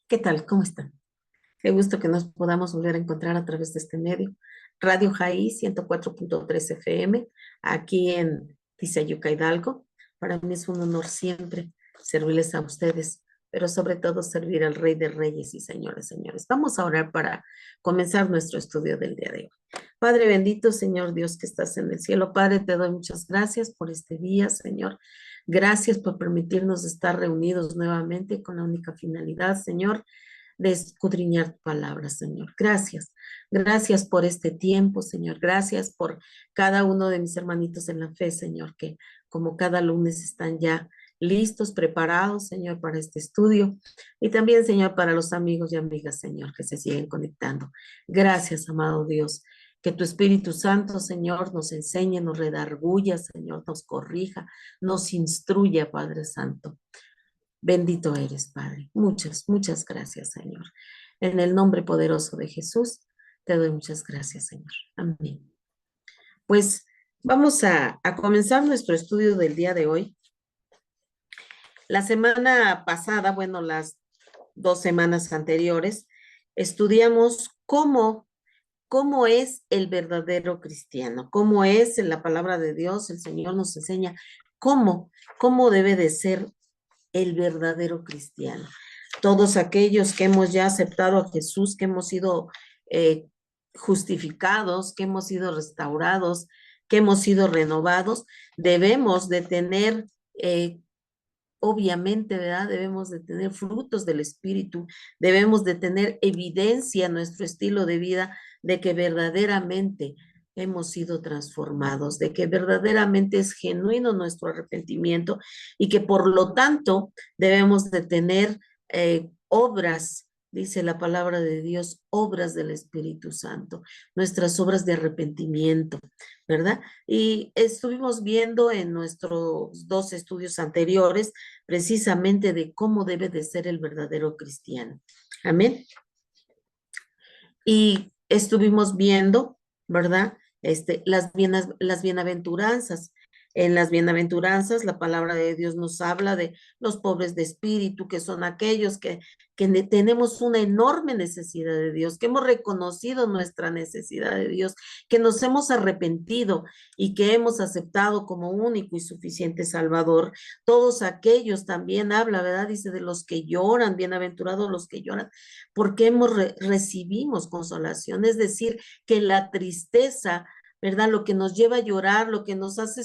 ¿Qué tal? ¿Cómo están? Qué gusto que nos podamos volver a encontrar a través de este medio. Radio Jaí 104.3 FM, aquí en Tizayuca, Hidalgo. Para mí es un honor siempre servirles a ustedes, pero sobre todo servir al Rey de Reyes y Señores, señores. Vamos a orar para comenzar nuestro estudio del día de hoy. Padre bendito, Señor Dios que estás en el cielo. Padre, te doy muchas gracias por este día, Señor. Gracias por permitirnos estar reunidos nuevamente con la única finalidad, Señor, de escudriñar tu palabra, Señor. Gracias. Gracias por este tiempo, Señor. Gracias por cada uno de mis hermanitos en la fe, Señor, que como cada lunes están ya listos, preparados, Señor, para este estudio. Y también, Señor, para los amigos y amigas, Señor, que se siguen conectando. Gracias, amado Dios. Que tu Espíritu Santo, Señor, nos enseñe, nos redarguya, Señor, nos corrija, nos instruya, Padre Santo. Bendito eres, Padre. Muchas, muchas gracias, Señor. En el nombre poderoso de Jesús, te doy muchas gracias, Señor. Amén. Pues vamos a comenzar nuestro estudio del día de hoy. La semana pasada, bueno, las 2 semanas anteriores, estudiamos cómo es el verdadero cristiano, cómo es en la palabra de Dios. El Señor nos enseña cómo debe de ser el verdadero cristiano. Todos aquellos que hemos ya aceptado a Jesús, que hemos sido eh, justificados, que hemos sido restaurados, que hemos sido renovados, debemos de tener, obviamente, ¿verdad? Debemos de tener frutos del Espíritu, debemos de tener evidencia en nuestro estilo de vida de que verdaderamente hemos sido transformados, de que verdaderamente es genuino nuestro arrepentimiento y que por lo tanto debemos de tener obras, dice la palabra de Dios, obras del Espíritu Santo, nuestras obras de arrepentimiento, ¿verdad? Y estuvimos viendo en nuestros 2 estudios anteriores precisamente de cómo debe de ser el verdadero cristiano. Amén. Y estuvimos viendo, ¿verdad? Las bienaventuranzas. En las bienaventuranzas, la palabra de Dios nos habla de los pobres de espíritu, que son aquellos que tenemos una enorme necesidad de Dios, que hemos reconocido nuestra necesidad de Dios, que nos hemos arrepentido y que hemos aceptado como único y suficiente Salvador. Todos aquellos también habla, ¿verdad? Dice de los que lloran, bienaventurados los que lloran, porque recibimos consolación, es decir, que la tristeza, ¿verdad? Lo que nos lleva a llorar, lo que nos hace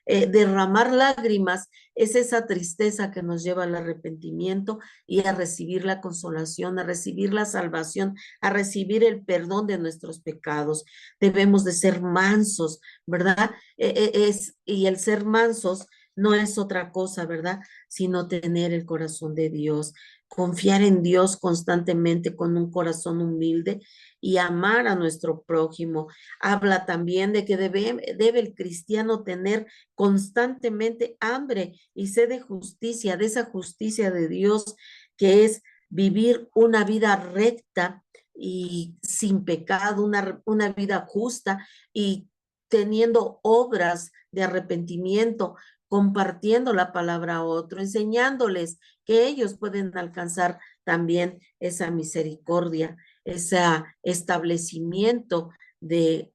derramar lágrimas, es esa tristeza que nos lleva al arrepentimiento y a recibir la consolación, a recibir la salvación, a recibir el perdón de nuestros pecados. Debemos de ser mansos, ¿verdad? Y el ser mansos no es otra cosa, ¿verdad? Sino tener el corazón de Dios, confiar en Dios constantemente con un corazón humilde y amar a nuestro prójimo. Habla también de que debe el cristiano tener constantemente hambre y sed de justicia, de esa justicia de Dios que es vivir una vida recta y sin pecado, una vida justa y teniendo obras de arrepentimiento, compartiendo la palabra a otro, enseñándoles que ellos pueden alcanzar también esa misericordia, ese establecimiento de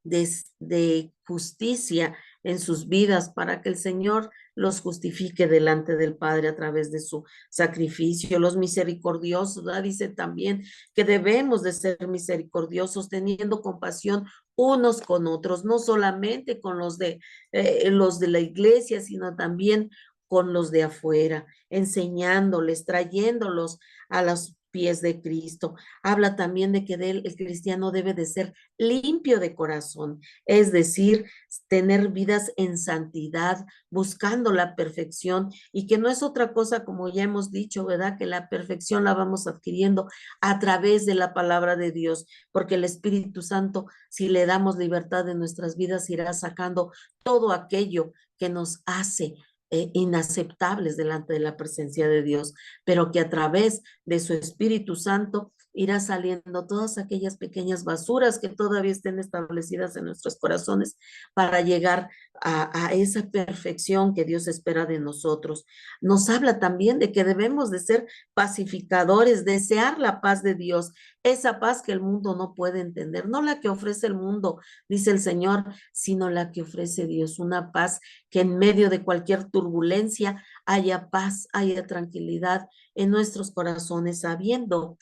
justicia en sus vidas para que el Señor los justifique delante del Padre a través de su sacrificio. Los misericordiosos, ¿verdad? Dice también que debemos de ser misericordiosos teniendo compasión unos con otros, no solamente con los de la iglesia, sino también con los de afuera, enseñándoles, trayéndolos a los pies de Cristo. Habla también de que el cristiano debe de ser limpio de corazón, es decir, tener vidas en santidad, buscando la perfección y que no es otra cosa, como ya hemos dicho, ¿verdad? Que la perfección la vamos adquiriendo a través de la palabra de Dios, porque el Espíritu Santo, si le damos libertad de nuestras vidas, irá sacando todo aquello que nos hace inaceptables delante de la presencia de Dios, pero que a través de su Espíritu Santo irá saliendo todas aquellas pequeñas basuras que todavía estén establecidas en nuestros corazones para llegar a esa perfección que Dios espera de nosotros. Nos habla también de que debemos de ser pacificadores, desear la paz de Dios, esa paz que el mundo no puede entender, no la que ofrece el mundo, dice el Señor, sino la que ofrece Dios, una paz que en medio de cualquier turbulencia haya paz, haya tranquilidad en nuestros corazones, sabiendo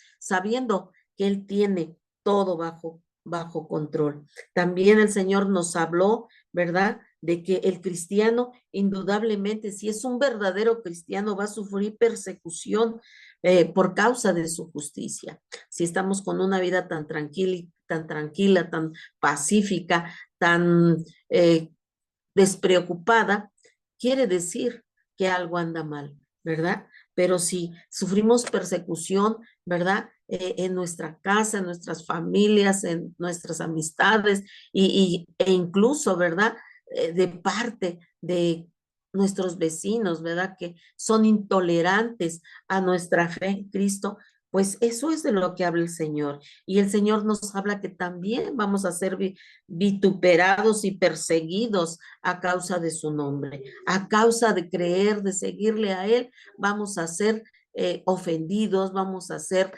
que Él tiene todo bajo control. También el Señor nos habló, ¿verdad? De que el cristiano, indudablemente, si es un verdadero cristiano, va a sufrir persecución por causa de su justicia. Si estamos con una vida tan tranquila, tan pacífica, tan despreocupada, quiere decir que algo anda mal, ¿verdad? Pero si sufrimos persecución, ¿verdad? En nuestra casa, en nuestras familias, en nuestras amistades e incluso, ¿verdad? De parte de nuestros vecinos, ¿verdad? Que son intolerantes a nuestra fe en Cristo, pues eso es de lo que habla el Señor. Y el Señor nos habla que también vamos a ser vituperados y perseguidos a causa de su nombre, a causa de creer, de seguirle a Él, vamos a ser ofendidos, vamos a ser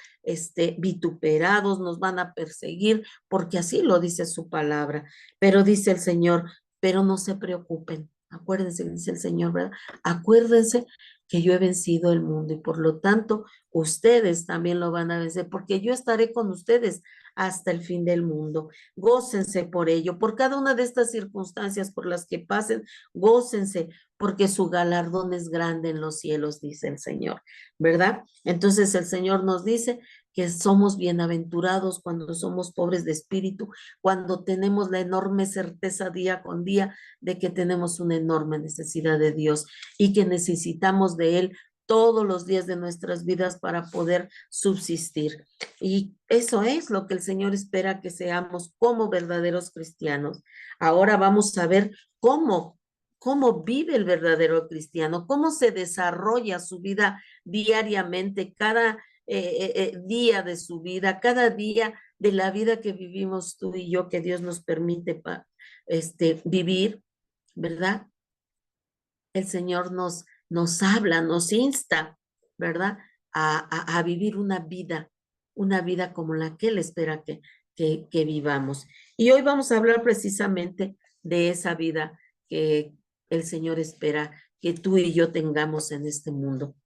vituperados, nos van a perseguir, porque así lo dice su palabra. Pero dice el Señor, pero no se preocupen. Acuérdense, dice el Señor, ¿verdad? Acuérdense que yo he vencido el mundo y por lo tanto ustedes también lo van a vencer, porque yo estaré con ustedes hasta el fin del mundo. Gócense por ello, por cada una de estas circunstancias por las que pasen, gócense, porque su galardón es grande en los cielos, dice el Señor, ¿verdad? Entonces el Señor nos dice que somos bienaventurados cuando somos pobres de espíritu, cuando tenemos la enorme certeza día con día de que tenemos una enorme necesidad de Dios y que necesitamos de Él todos los días de nuestras vidas para poder subsistir. Y eso es lo que el Señor espera que seamos como verdaderos cristianos. Ahora vamos a ver cómo vive el verdadero cristiano, cómo se desarrolla su vida diariamente, cada día de su vida, cada día de la vida que vivimos tú y yo, que Dios nos permite vivir, ¿verdad? El Señor nos habla, nos insta, ¿verdad? A vivir una vida como la que Él espera que vivamos. Y hoy vamos a hablar precisamente de esa vida que el Señor espera que tú y yo tengamos en este mundo.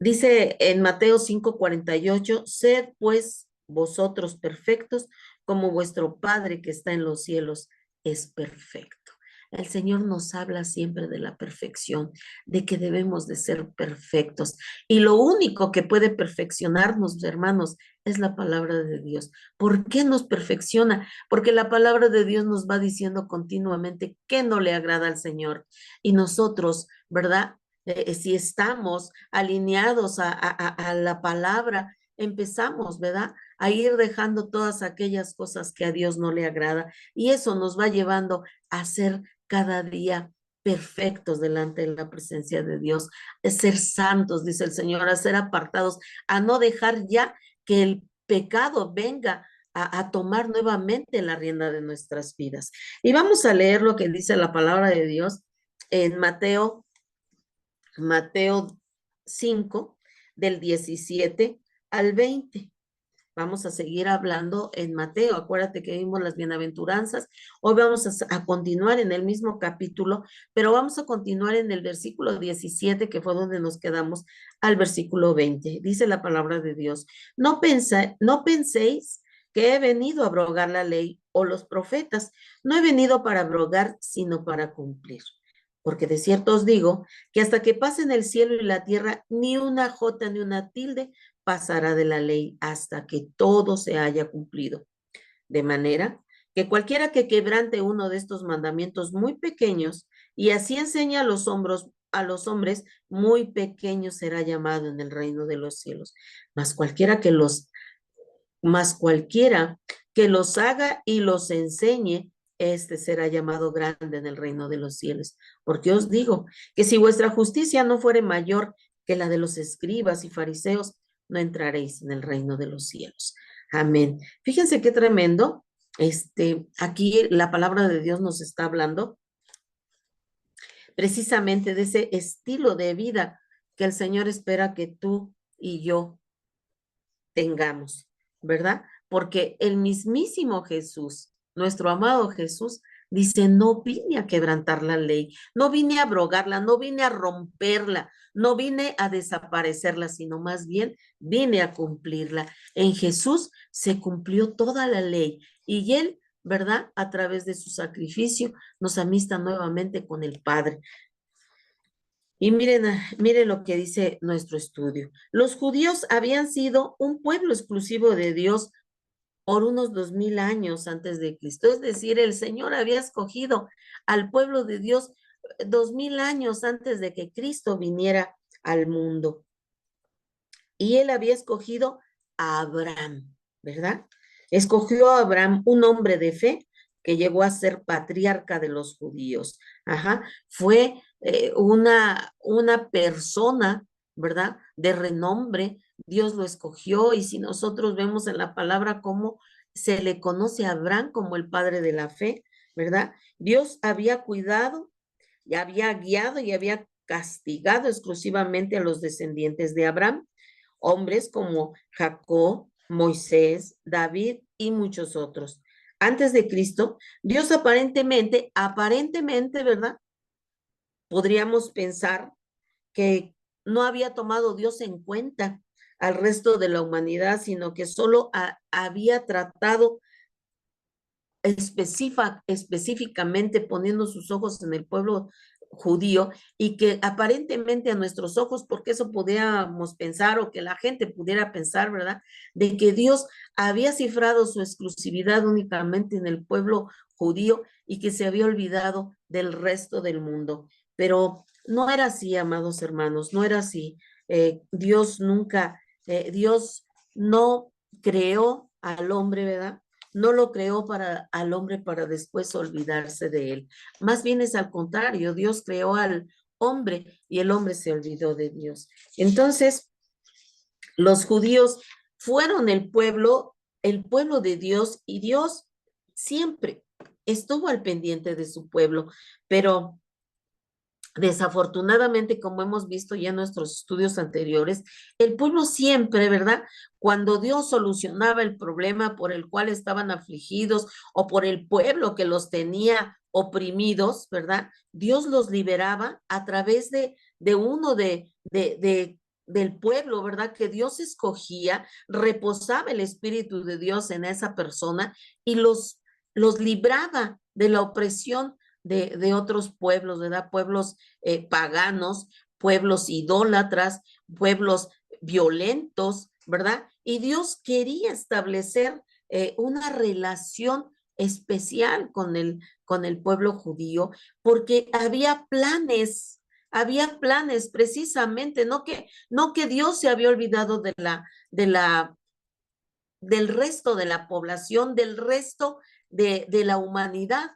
Dice en Mateo 5:48, sed pues vosotros perfectos como vuestro Padre que está en los cielos es perfecto. El Señor nos habla siempre de la perfección, de que debemos de ser perfectos. Y lo único que puede perfeccionarnos, hermanos, es la palabra de Dios. ¿Por qué nos perfecciona? Porque la palabra de Dios nos va diciendo continuamente qué no le agrada al Señor. Y nosotros, ¿verdad? Si estamos alineados a la palabra, empezamos, ¿verdad? A ir dejando todas aquellas cosas que a Dios no le agrada. Y eso nos va llevando a ser cada día perfectos delante de la presencia de Dios, a ser santos, dice el Señor, a ser apartados, a no dejar ya que el pecado venga a tomar nuevamente la rienda de nuestras vidas. Y vamos a leer lo que dice la palabra de Dios en Mateo 5, del 17 al 20. Vamos a seguir hablando en Mateo. Acuérdate que vimos las bienaventuranzas. Hoy vamos a continuar en el mismo capítulo, pero vamos a continuar en el versículo 17, que fue donde nos quedamos, al versículo 20. Dice la palabra de Dios, no penséis que he venido a abrogar la ley o los profetas. No he venido para abrogar, sino para cumplir. Porque de cierto os digo que hasta que pasen el cielo y la tierra, ni una jota ni una tilde pasará de la ley hasta que todo se haya cumplido. De manera que cualquiera que quebrante uno de estos mandamientos muy pequeños y así enseña a los hombres, muy pequeño será llamado en el reino de los cielos. Mas cualquiera que los haga y los enseñe, este será llamado grande en el reino de los cielos. Porque os digo que si vuestra justicia no fuere mayor que la de los escribas y fariseos, no entraréis en el reino de los cielos. Amén. Fíjense qué tremendo. Aquí la palabra de Dios nos está hablando precisamente de ese estilo de vida que el Señor espera que tú y yo tengamos, ¿verdad? Porque el mismísimo Jesús, nuestro amado Jesús, dice, no vine a quebrantar la ley, no vine a abrogarla, no vine a romperla, no vine a desaparecerla, sino más bien vine a cumplirla. En Jesús se cumplió toda la ley y Él, ¿verdad? A través de su sacrificio nos amista nuevamente con el Padre. Y miren lo que dice nuestro estudio. Los judíos habían sido un pueblo exclusivo de Dios por unos 2000 años antes de Cristo. Es decir, el Señor había escogido al pueblo de Dios 2000 años antes de que Cristo viniera al mundo. Y él había escogido a Abraham, ¿verdad? Escogió a Abraham, un hombre de fe que llegó a ser patriarca de los judíos. Ajá. Fue una persona, ¿verdad? De renombre. Dios lo escogió y si nosotros vemos en la palabra cómo se le conoce a Abraham como el padre de la fe, ¿verdad? Dios había cuidado y había guiado y había castigado exclusivamente a los descendientes de Abraham, hombres como Jacob, Moisés, David y muchos otros. Antes de Cristo, Dios aparentemente, ¿verdad? Podríamos pensar que no había tomado Dios en cuenta al resto de la humanidad, sino que solo había tratado específicamente poniendo sus ojos en el pueblo judío y que aparentemente a nuestros ojos, porque eso pudiéramos pensar o que la gente pudiera pensar, ¿verdad? De que Dios había cifrado su exclusividad únicamente en el pueblo judío y que se había olvidado del resto del mundo. Pero no era así, amados hermanos, no era así. Dios no creó al hombre, ¿verdad? No lo creó al hombre para después olvidarse de él. Más bien es al contrario, Dios creó al hombre y el hombre se olvidó de Dios. Entonces, los judíos fueron el pueblo de Dios y Dios siempre estuvo al pendiente de su pueblo, pero desafortunadamente, como hemos visto ya en nuestros estudios anteriores, el pueblo siempre, ¿verdad? Cuando Dios solucionaba el problema por el cual estaban afligidos o por el pueblo que los tenía oprimidos, ¿verdad? Dios los liberaba a través de uno del pueblo, ¿verdad? Que Dios escogía, reposaba el Espíritu de Dios en esa persona y los libraba de la opresión de otros pueblos, ¿verdad? Pueblos paganos, pueblos idólatras, pueblos violentos, ¿verdad? Y Dios quería establecer una relación especial con el pueblo judío, porque había planes precisamente, no que Dios se había olvidado del resto de la población, del resto de la humanidad,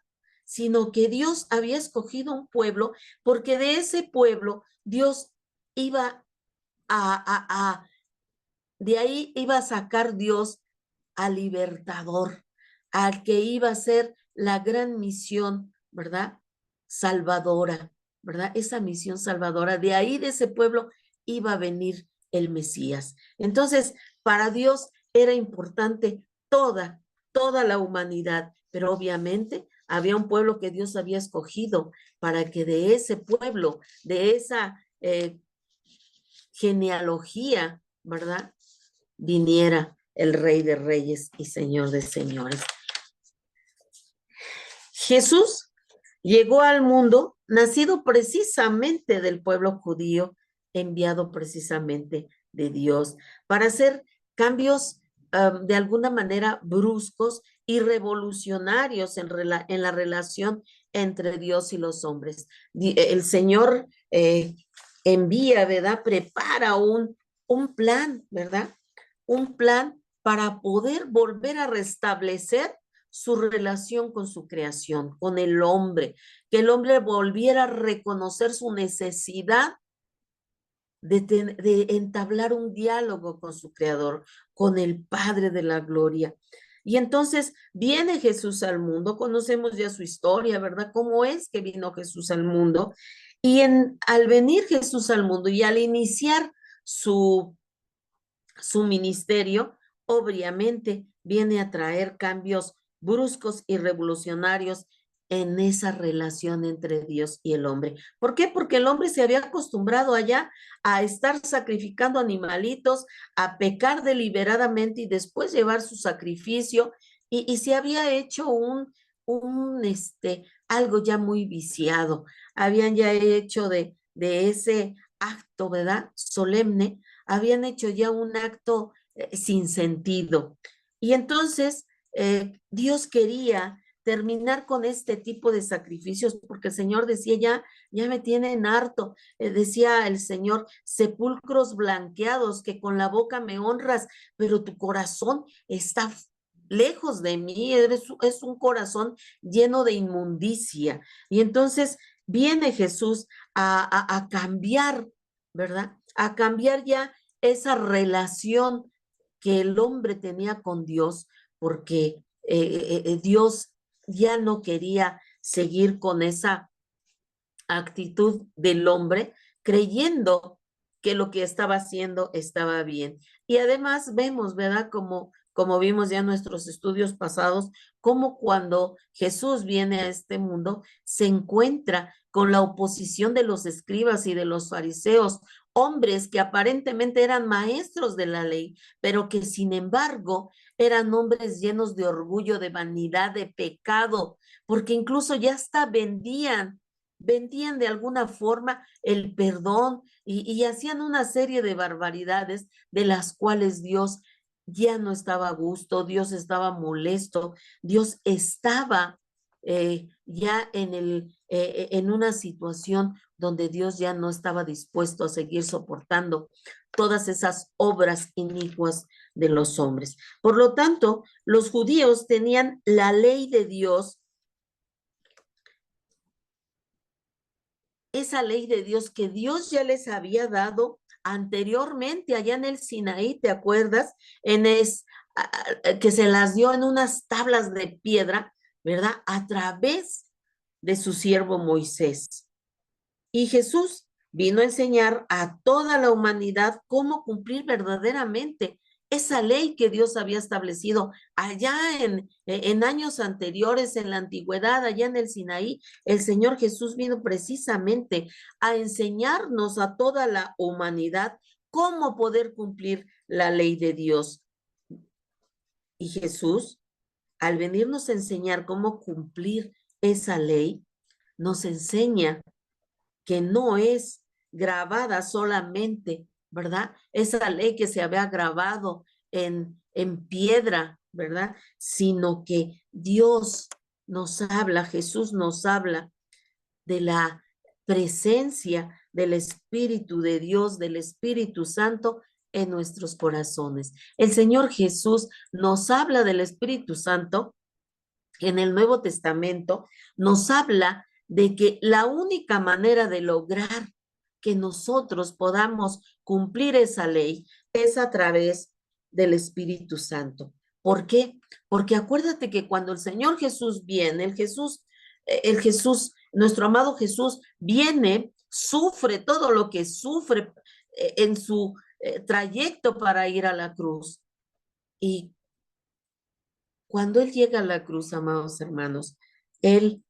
sino que Dios había escogido un pueblo porque de ese pueblo Dios iba a de ahí iba a sacar Dios al libertador, al que iba a ser la gran misión, ¿verdad? Salvadora, ¿verdad? Esa misión salvadora, de ahí de ese pueblo iba a venir el Mesías. Entonces, para Dios era importante toda la humanidad, pero obviamente había un pueblo que Dios había escogido para que de ese pueblo, de esa genealogía, ¿verdad? Viniera el Rey de Reyes y Señor de Señores. Jesús llegó al mundo nacido precisamente del pueblo judío, enviado precisamente de Dios para hacer cambios de alguna manera bruscos y revolucionarios en la relación entre Dios y los hombres. El Señor envía, ¿verdad? Prepara un plan, ¿verdad? Un plan para poder volver a restablecer su relación con su creación, con el hombre, que el hombre volviera a reconocer su necesidad de entablar un diálogo con su creador, con el Padre de la gloria. Y entonces viene Jesús al mundo, conocemos ya su historia, ¿verdad? ¿Cómo es que vino Jesús al mundo? Y al venir Jesús al mundo y al iniciar su, su ministerio, obviamente viene a traer cambios bruscos y revolucionarios en esa relación entre Dios y el hombre. ¿Por qué? Porque el hombre se había acostumbrado allá a estar sacrificando animalitos, a pecar deliberadamente y después llevar su sacrificio, y se había hecho algo ya muy viciado. Habían ya hecho de ese acto, ¿verdad? Solemne, habían hecho ya un acto sin sentido. Y entonces Dios quería terminar con este tipo de sacrificios, porque el Señor decía, ya me tienen harto. Decía el Señor, sepulcros blanqueados, que con la boca me honras, pero tu corazón está lejos de mí, es un corazón lleno de inmundicia. Y entonces viene Jesús a cambiar, ¿verdad? A cambiar ya esa relación que el hombre tenía con Dios, porque Dios ya no quería seguir con esa actitud del hombre, creyendo que lo que estaba haciendo estaba bien. Y además vemos, ¿verdad? Como vimos ya en nuestros estudios pasados, como cuando Jesús viene a este mundo, se encuentra con la oposición de los escribas y de los fariseos, hombres que aparentemente eran maestros de la ley, pero que sin embargo eran hombres llenos de orgullo, de vanidad, de pecado, porque incluso ya hasta vendían de alguna forma el perdón y hacían una serie de barbaridades de las cuales Dios ya no estaba a gusto, Dios estaba molesto, Dios estaba ya en una situación donde Dios ya no estaba dispuesto a seguir soportando todas esas obras inicuas de los hombres. Por lo tanto, los judíos tenían la ley de Dios, esa ley de Dios que Dios ya les había dado anteriormente allá en el Sinaí, ¿te acuerdas? Que se las dio en unas tablas de piedra, ¿verdad? A través de su siervo Moisés. Y Jesús vino a enseñar a toda la humanidad cómo cumplir verdaderamente esa ley que Dios había establecido allá en años anteriores, en la antigüedad, allá en el Sinaí. El Señor Jesús vino precisamente a enseñarnos a toda la humanidad cómo poder cumplir la ley de Dios. Y Jesús, al venirnos a enseñar cómo cumplir esa ley, nos enseña que no es grabada solamente, ¿verdad? Esa ley que se había grabado en piedra, ¿verdad? Sino que Dios nos habla, Jesús nos habla de la presencia del Espíritu de Dios, del Espíritu Santo en nuestros corazones. El Señor Jesús nos habla del Espíritu Santo en el Nuevo Testamento, nos habla de que la única manera de lograr que nosotros podamos cumplir esa ley es a través del Espíritu Santo. ¿Por qué? Porque acuérdate que cuando el Señor Jesús viene, nuestro amado Jesús viene, sufre todo lo que sufre en su trayecto para ir a la cruz. Y cuando Él llega a la cruz, amados hermanos, Él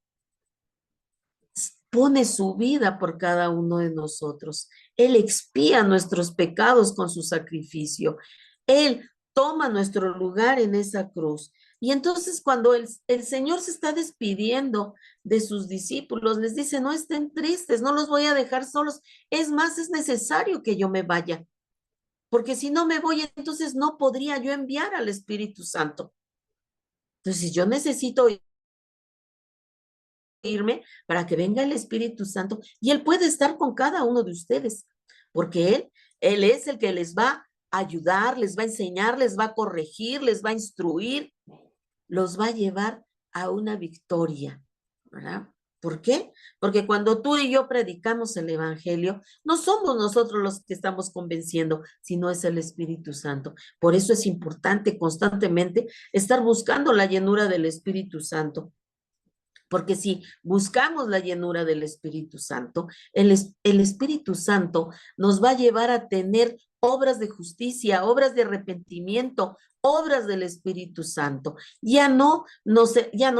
pone su vida por cada uno de nosotros. Él expía nuestros pecados con su sacrificio. Él toma nuestro lugar en esa cruz. Y entonces cuando el Señor se está despidiendo de sus discípulos, les dice, no estén tristes, no los voy a dejar solos. Es más, es necesario que yo me vaya, porque si no me voy, entonces no podría yo enviar al Espíritu Santo. Entonces yo necesito irme para que venga el Espíritu Santo y Él puede estar con cada uno de ustedes, porque Él es el que les va a ayudar, les va a enseñar, les va a corregir, les va a instruir, los va a llevar a una victoria, ¿verdad? ¿Por qué? Porque cuando tú y yo predicamos el evangelio, no somos nosotros los que estamos convenciendo, sino es el Espíritu Santo. Por eso es importante constantemente estar buscando la llenura del Espíritu Santo. Porque si buscamos la llenura del Espíritu Santo, el Espíritu Santo nos va a llevar a tener obras de justicia, obras de arrepentimiento, obras del Espíritu Santo. Ya no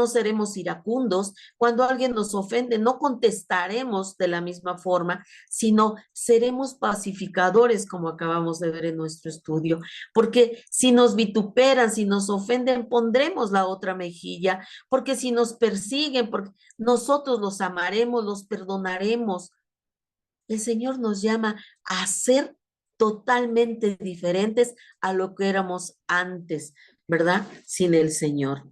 seremos iracundos cuando alguien nos ofende, no contestaremos de la misma forma, sino seremos pacificadores, como acabamos de ver en nuestro estudio, porque si nos vituperan, si nos ofenden, pondremos la otra mejilla, porque si nos persiguen, porque nosotros los amaremos, los perdonaremos. El Señor nos llama a ser totalmente diferentes a lo que éramos antes, ¿verdad? Sin el Señor.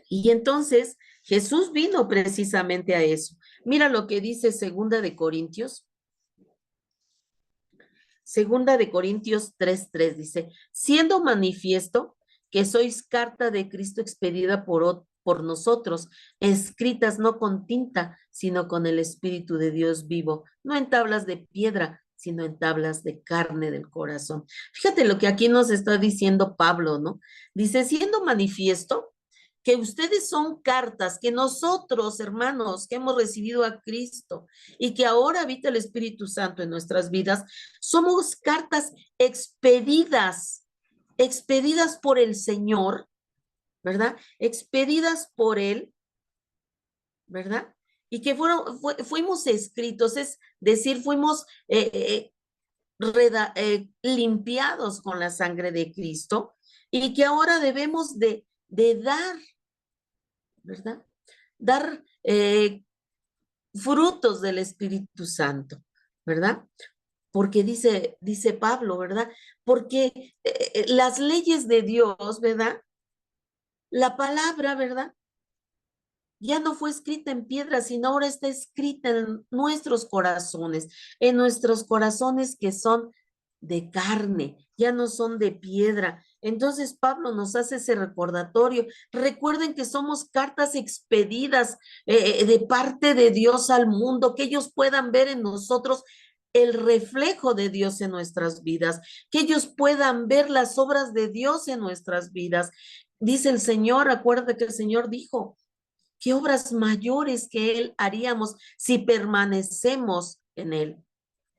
Y entonces Jesús vino precisamente a eso. Mira lo que dice Segunda de Corintios 3:3 dice, siendo manifiesto que sois carta de Cristo expedida por nosotros, escritas no con tinta, sino con el Espíritu de Dios vivo, no en tablas de piedra, sino en tablas de carne del corazón. Fíjate lo que aquí nos está diciendo Pablo, ¿no? Dice, siendo manifiesto que ustedes son cartas que nosotros, hermanos, que hemos recibido a Cristo y que ahora habita el Espíritu Santo en nuestras vidas, somos cartas expedidas por el Señor, ¿verdad? Expedidas por Él, ¿verdad? Y que fuimos escritos, es decir, fuimos limpiados con la sangre de Cristo y que ahora debemos de dar, ¿verdad? Dar frutos del Espíritu Santo, ¿verdad? Porque dice Pablo, ¿verdad? Porque las leyes de Dios, ¿verdad? La palabra, ¿verdad? Ya no fue escrita en piedra, sino ahora está escrita en nuestros corazones que son de carne, ya no son de piedra. Entonces Pablo nos hace ese recordatorio. Recuerden que somos cartas expedidas de parte de Dios al mundo, que ellos puedan ver en nosotros el reflejo de Dios en nuestras vidas, que ellos puedan ver las obras de Dios en nuestras vidas. Dice el Señor, acuérdate que el Señor dijo, ¿qué obras mayores que Él haríamos si permanecemos en Él?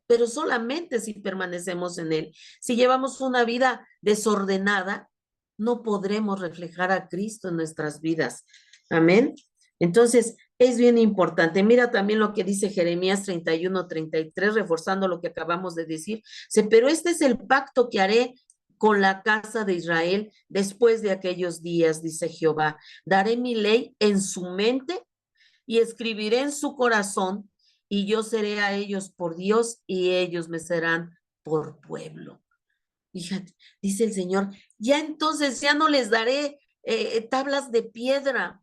Pero solamente si permanecemos en Él. Si llevamos una vida desordenada, no podremos reflejar a Cristo en nuestras vidas. Amén. Entonces, es bien importante. Mira también lo que dice Jeremías 31:33, reforzando lo que acabamos de decir. Pero este es el pacto que haré con la casa de Israel después de aquellos días, dice Jehová. Daré mi ley en su mente y escribiré en su corazón, y yo seré a ellos por Dios y ellos me serán por pueblo. Fíjate, dice el Señor, ya entonces ya no les daré tablas de piedra,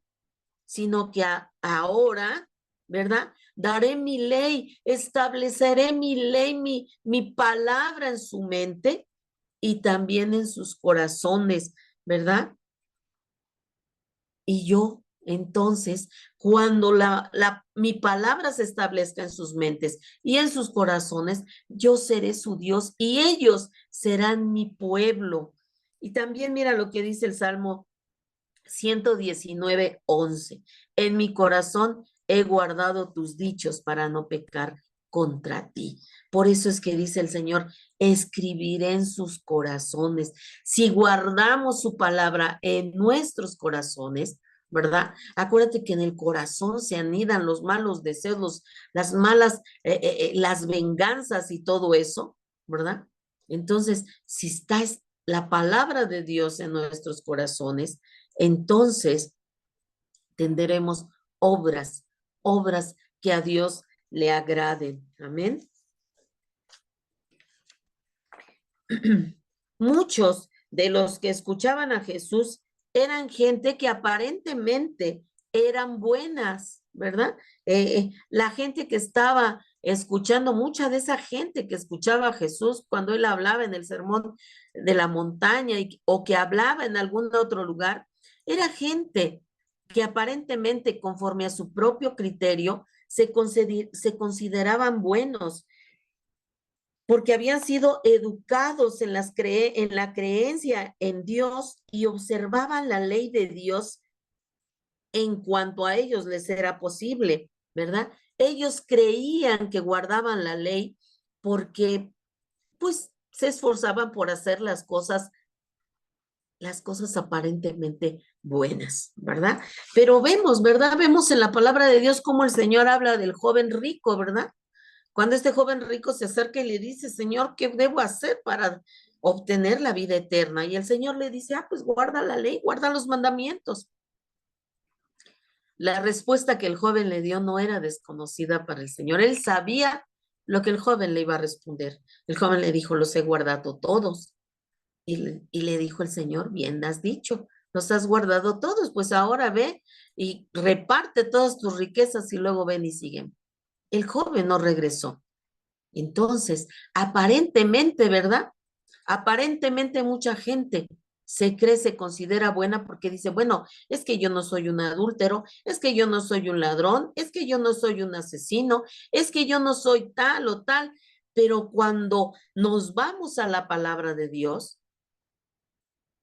sino que ahora, ¿verdad? Daré mi ley, estableceré mi ley, mi palabra en su mente y también en sus corazones, ¿verdad? Y yo, entonces, cuando mi palabra se establezca en sus mentes y en sus corazones, yo seré su Dios y ellos serán mi pueblo. Y también mira lo que dice el Salmo 119:11. En mi corazón he guardado tus dichos para no pecar contra ti. Por eso es que dice el Señor, escribiré en sus corazones. Si guardamos su palabra en nuestros corazones, ¿verdad? Acuérdate que en el corazón se anidan los malos deseos, las malas, las venganzas y todo eso, ¿verdad? Entonces, si está la palabra de Dios en nuestros corazones, entonces tendremos obras que a Dios le agraden. Amén. Muchos de los que escuchaban a Jesús eran gente que aparentemente eran buenas, ¿verdad? La gente que estaba escuchando, mucha de esa gente que escuchaba a Jesús cuando él hablaba en el sermón de la montaña o que hablaba en algún otro lugar, era gente que aparentemente conforme a su propio criterio se consideraban buenos, porque habían sido educados en la creencia en Dios y observaban la ley de Dios en cuanto a ellos les era posible, ¿verdad? Ellos creían que guardaban la ley porque, pues, se esforzaban por hacer las cosas aparentemente buenas, ¿verdad? Pero vemos, ¿verdad? Vemos en la palabra de Dios cómo el Señor habla del joven rico, ¿verdad? Cuando este joven rico se acerca y le dice, Señor, ¿qué debo hacer para obtener la vida eterna? Y el Señor le dice, pues guarda la ley, guarda los mandamientos. La respuesta que el joven le dio no era desconocida para el Señor. Él sabía lo que el joven le iba a responder. El joven le dijo, los he guardado todos. Y le dijo el Señor, bien has dicho, los has guardado todos, pues ahora ve y reparte todas tus riquezas y luego ven y siguen. El joven no regresó. Entonces, aparentemente, ¿verdad? Aparentemente mucha gente se considera buena porque dice, bueno, es que yo no soy un adúltero, es que yo no soy un ladrón, es que yo no soy un asesino, es que yo no soy tal o tal, pero cuando nos vamos a la palabra de Dios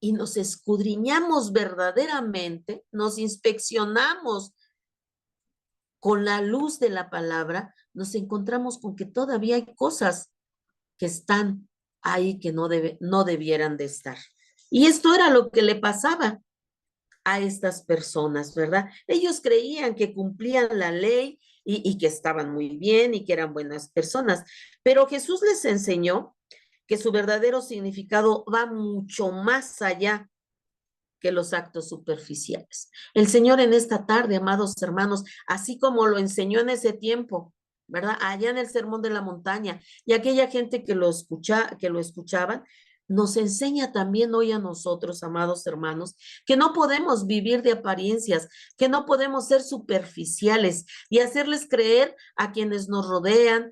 y nos escudriñamos verdaderamente, nos inspeccionamos con la luz de la palabra, nos encontramos con que todavía hay cosas que están ahí que no debieran de estar. Y esto era lo que le pasaba a estas personas, ¿verdad? Ellos creían que cumplían la ley y que estaban muy bien y que eran buenas personas, pero Jesús les enseñó que su verdadero significado va mucho más allá que los actos superficiales. El Señor en esta tarde, amados hermanos, así como lo enseñó en ese tiempo, ¿verdad? Allá en el Sermón de la Montaña, y aquella gente que lo escuchaban, nos enseña también hoy a nosotros, amados hermanos, que no podemos vivir de apariencias, que no podemos ser superficiales y hacerles creer a quienes nos rodean,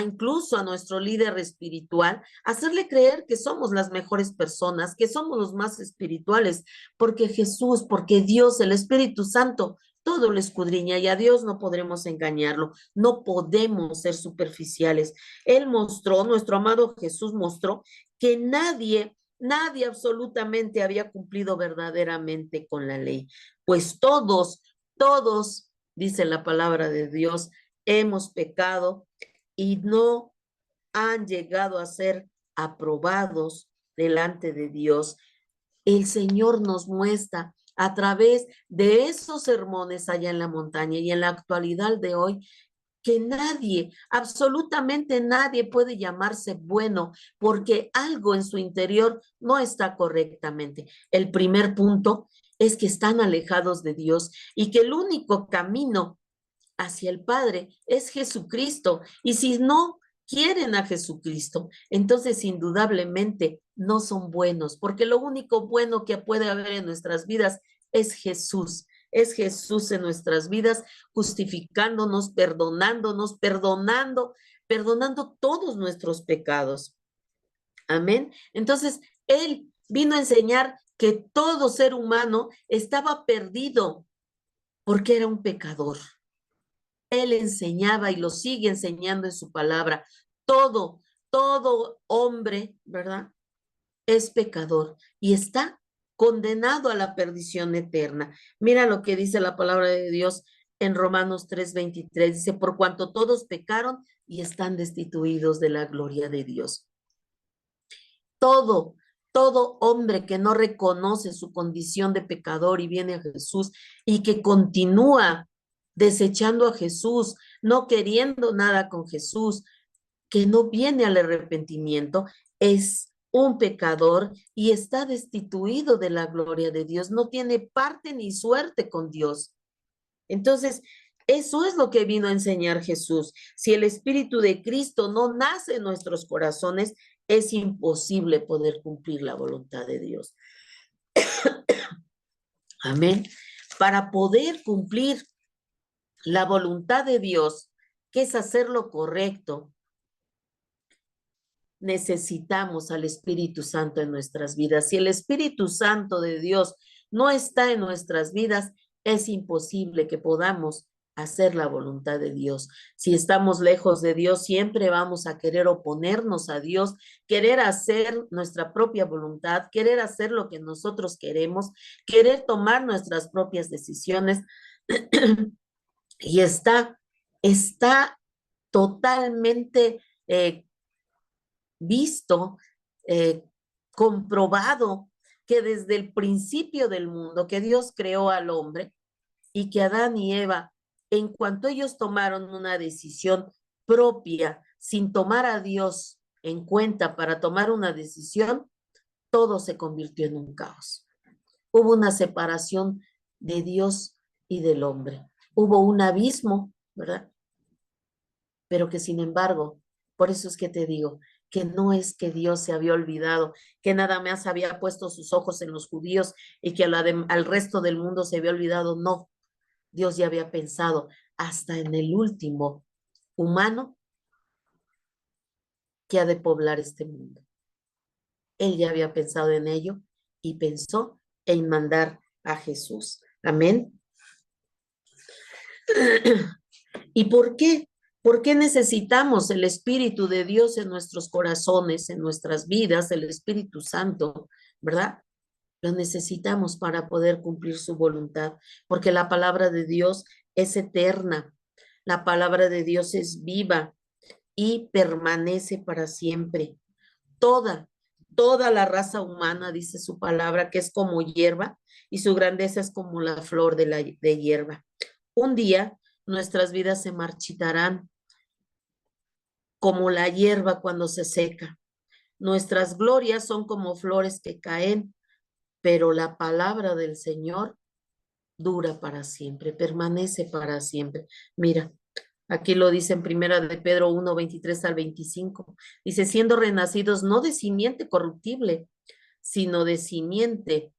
incluso a nuestro líder espiritual, hacerle creer que somos las mejores personas, que somos los más espirituales, porque Jesús, porque Dios, el Espíritu Santo, todo lo escudriña y a Dios no podremos engañarlo, no podemos ser superficiales. Él mostró, nuestro amado Jesús mostró que nadie absolutamente había cumplido verdaderamente con la ley, pues todos, dice la palabra de Dios, hemos pecado y no han llegado a ser aprobados delante de Dios. El Señor nos muestra a través de esos sermones allá en la montaña y en la actualidad de hoy que nadie, absolutamente nadie puede llamarse bueno porque algo en su interior no está correctamente. El primer punto es que están alejados de Dios y que el único camino hacia el Padre es Jesucristo. Y si no quieren a Jesucristo, entonces indudablemente no son buenos, porque lo único bueno que puede haber en nuestras vidas es Jesús. Es Jesús en nuestras vidas, justificándonos, perdonando todos nuestros pecados. Amén. Entonces, Él vino a enseñar que todo ser humano estaba perdido porque era un pecador. Él enseñaba y lo sigue enseñando en su palabra. Todo hombre, ¿verdad? Es pecador y está condenado a la perdición eterna. Mira lo que dice la palabra de Dios en Romanos 3:23. Dice, por cuanto todos pecaron y están destituidos de la gloria de Dios. Todo, todo hombre que no reconoce su condición de pecador y viene a Jesús y que continúa desechando a Jesús, no queriendo nada con Jesús, que no viene al arrepentimiento, es un pecador y está destituido de la gloria de Dios, no tiene parte ni suerte con Dios. Entonces, eso es lo que vino a enseñar Jesús. Si el Espíritu de Cristo no nace en nuestros corazones, es imposible poder cumplir la voluntad de Dios. Amén. Para poder cumplir la voluntad de Dios, que es hacer lo correcto, necesitamos al Espíritu Santo en nuestras vidas. Si el Espíritu Santo de Dios no está en nuestras vidas, es imposible que podamos hacer la voluntad de Dios. Si estamos lejos de Dios, siempre vamos a querer oponernos a Dios, querer hacer nuestra propia voluntad, querer hacer lo que nosotros queremos, querer tomar nuestras propias decisiones. Y está totalmente visto, eh, comprobado que desde el principio del mundo, que Dios creó al hombre y que Adán y Eva, en cuanto ellos tomaron una decisión propia, sin tomar a Dios en cuenta para tomar una decisión, todo se convirtió en un caos. Hubo una separación de Dios y del hombre. Hubo un abismo, ¿verdad? Pero que sin embargo, por eso es que te digo, que no es que Dios se había olvidado, que nada más había puesto sus ojos en los judíos y que al resto del mundo se había olvidado. No, Dios ya había pensado hasta en el último humano que ha de poblar este mundo. Él ya había pensado en ello y pensó en mandar a Jesús. Amén. ¿Y por qué? ¿Por qué necesitamos el Espíritu de Dios en nuestros corazones, en nuestras vidas, el Espíritu Santo, ¿verdad? Lo necesitamos para poder cumplir su voluntad, porque la palabra de Dios es eterna, la palabra de Dios es viva y permanece para siempre. Toda, toda la raza humana, dice su palabra, que es como hierba y su grandeza es como la flor de hierba. Un día nuestras vidas se marchitarán como la hierba cuando se seca. Nuestras glorias son como flores que caen, pero la palabra del Señor dura para siempre, permanece para siempre. Mira, aquí lo dice en primera de Pedro 1, 23 al 25. Dice, siendo renacidos no de simiente corruptible, sino de simiente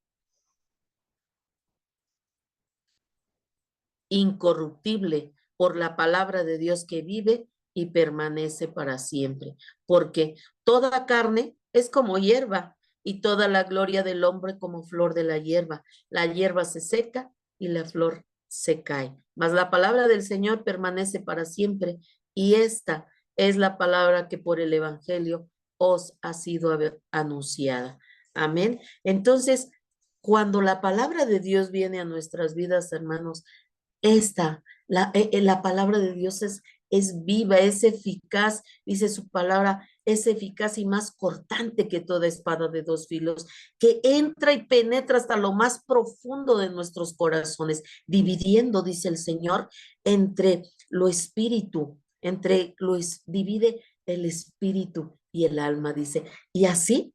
incorruptible por la palabra de Dios que vive y permanece para siempre. Porque toda carne es como hierba y toda la gloria del hombre como flor de la hierba. La hierba se seca y la flor se cae. Mas la palabra del Señor permanece para siempre y esta es la palabra que por el Evangelio os ha sido anunciada. Amén. Entonces, cuando la palabra de Dios viene a nuestras vidas, hermanos, la palabra de Dios es viva, es eficaz, dice su palabra, es eficaz y más cortante que toda espada de dos filos, que entra y penetra hasta lo más profundo de nuestros corazones, dividiendo, dice el Señor, entre lo espíritu, divide el espíritu y el alma, dice, y así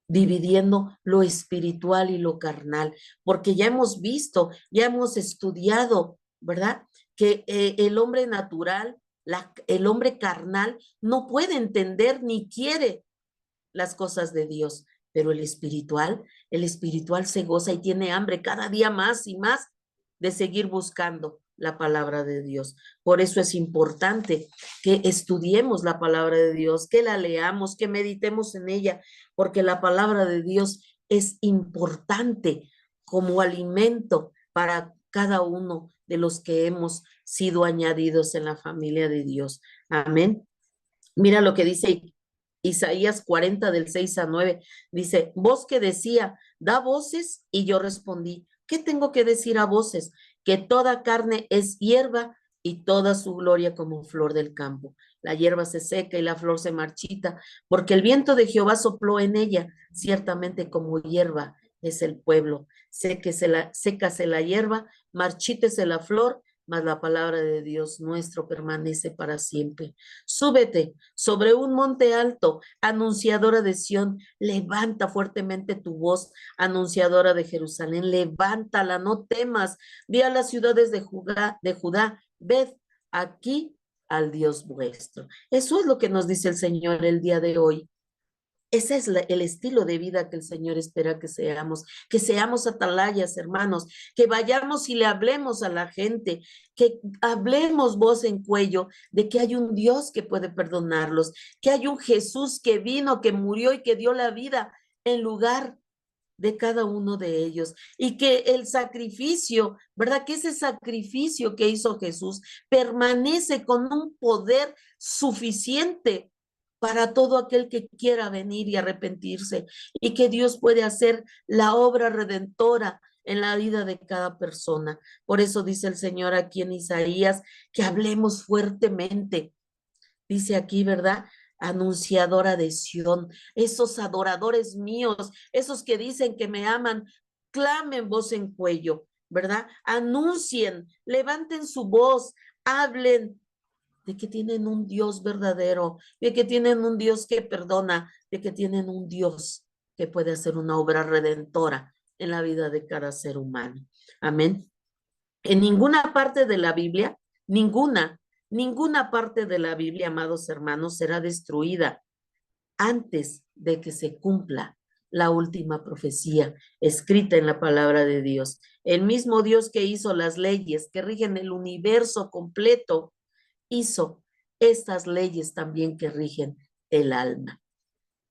dividiendo lo espiritual y lo carnal, porque ya hemos visto, ya hemos estudiado, ¿verdad? Que el hombre natural, el hombre carnal, no puede entender ni quiere las cosas de Dios, pero el espiritual se goza y tiene hambre cada día más y más de seguir buscando la palabra de Dios. Por eso es importante que estudiemos la palabra de Dios, que la leamos, que meditemos en ella, porque la palabra de Dios es importante como alimento para cada uno de los que hemos sido añadidos en la familia de Dios. Amén. Mira lo que dice Isaías 40 del 6 a 9. Dice, voz que decía, da voces, y yo respondí, ¿qué tengo que decir a voces? Que toda carne es hierba y toda su gloria como flor del campo. La hierba se seca y la flor se marchita, porque el viento de Jehová sopló en ella, ciertamente como hierba es el pueblo. Sécase la hierba, marchítese la flor, mas la palabra de Dios nuestro permanece para siempre. Súbete sobre un monte alto, anunciadora de Sión, levanta fuertemente tu voz, anunciadora de Jerusalén, levántala, no temas, vi a las ciudades de Judá, ved aquí al Dios vuestro. Eso es lo que nos dice el Señor el día de hoy. Ese es el estilo de vida que el Señor espera que seamos atalayas, hermanos, que vayamos y le hablemos a la gente, que hablemos voz en cuello de que hay un Dios que puede perdonarlos, que hay un Jesús que vino, que murió y que dio la vida en lugar de cada uno de ellos y que el sacrificio, ¿verdad? Que ese sacrificio que hizo Jesús permanece con un poder suficiente para todo aquel que quiera venir y arrepentirse, y que Dios puede hacer la obra redentora en la vida de cada persona. Por eso dice el Señor aquí en Isaías que hablemos fuertemente. Dice aquí, ¿verdad? Anunciadora de Sión, esos adoradores míos, esos que dicen que me aman, clamen voz en cuello, ¿verdad? Anuncien, levanten su voz, hablen de que tienen un Dios verdadero, de que tienen un Dios que perdona, de que tienen un Dios que puede hacer una obra redentora en la vida de cada ser humano. Amén. En ninguna parte de la Biblia, ninguna parte de la Biblia, amados hermanos, será destruida antes de que se cumpla la última profecía escrita en la palabra de Dios. El mismo Dios que hizo las leyes que rigen el universo completo, hizo estas leyes también que rigen el alma.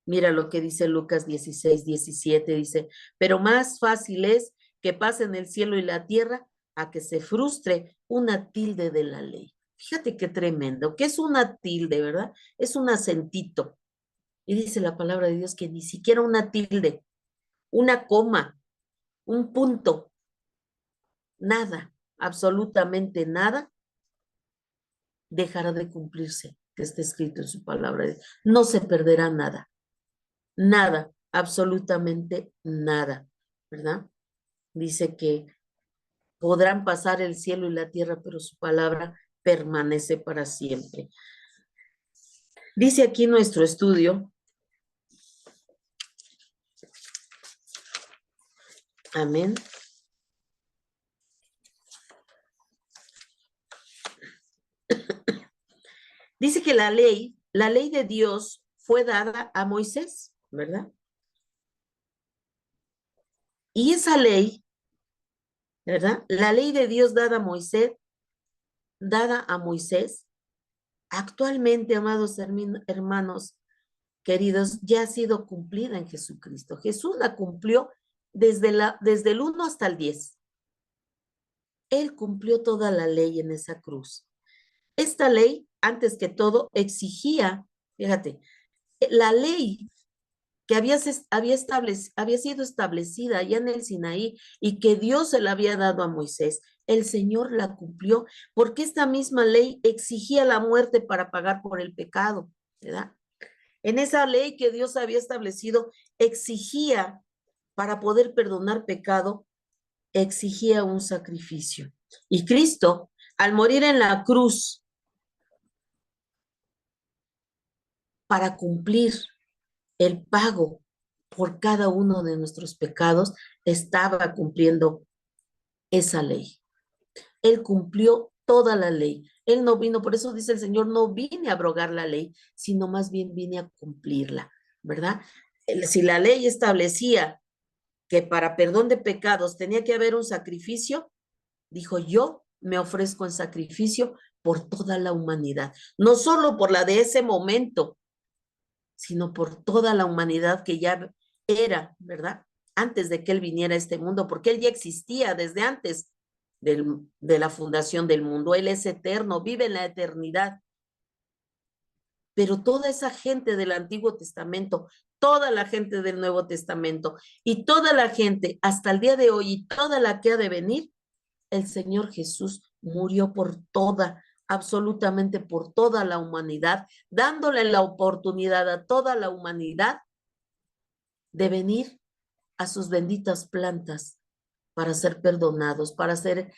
Mira lo que dice Lucas 16:17, dice, pero más fácil es que pasen el cielo y la tierra a que se frustre una tilde de la ley. Fíjate qué tremendo, que es una tilde, ¿verdad? Es un acentito. Y dice la palabra de Dios que ni siquiera una tilde, una coma, un punto, nada, absolutamente nada, dejará de cumplirse, que está escrito en su palabra. No se perderá nada, nada, absolutamente nada, ¿verdad? Dice que podrán pasar el cielo y la tierra, pero su palabra permanece para siempre. Dice aquí nuestro estudio, amén. Dice que la ley de Dios fue dada a Moisés, ¿verdad? Y esa ley, ¿verdad? La ley de Dios dada a Moisés, actualmente, amados hermanos queridos, ya ha sido cumplida en Jesucristo. Jesús la cumplió desde el 1 hasta el 10. Él cumplió toda la ley en esa cruz. Esta ley, antes que todo, exigía, fíjate, la ley que había sido establecida ya en el Sinaí y que Dios se la había dado a Moisés, el Señor la cumplió porque esta misma ley exigía la muerte para pagar por el pecado, ¿verdad? En esa ley que Dios había establecido, exigía para poder perdonar pecado, exigía un sacrificio. Y Cristo, al morir en la cruz para cumplir el pago por cada uno de nuestros pecados, estaba cumpliendo esa ley. Él cumplió toda la ley. Él no vino, por eso dice el Señor, no vine a abrogar la ley, sino más bien vine a cumplirla, ¿verdad? Si la ley establecía que para perdón de pecados tenía que haber un sacrificio, dijo, yo me ofrezco en sacrificio por toda la humanidad, no solo por la de ese momento, sino por toda la humanidad que ya era, ¿verdad? Antes de que Él viniera a este mundo, porque Él ya existía desde antes de la fundación del mundo. Él es eterno, vive en la eternidad. Pero toda esa gente del Antiguo Testamento, toda la gente del Nuevo Testamento y toda la gente hasta el día de hoy y toda la que ha de venir, el Señor Jesús murió por toda, absolutamente por toda la humanidad, dándole la oportunidad a toda la humanidad de venir a sus benditas plantas para ser perdonados, para ser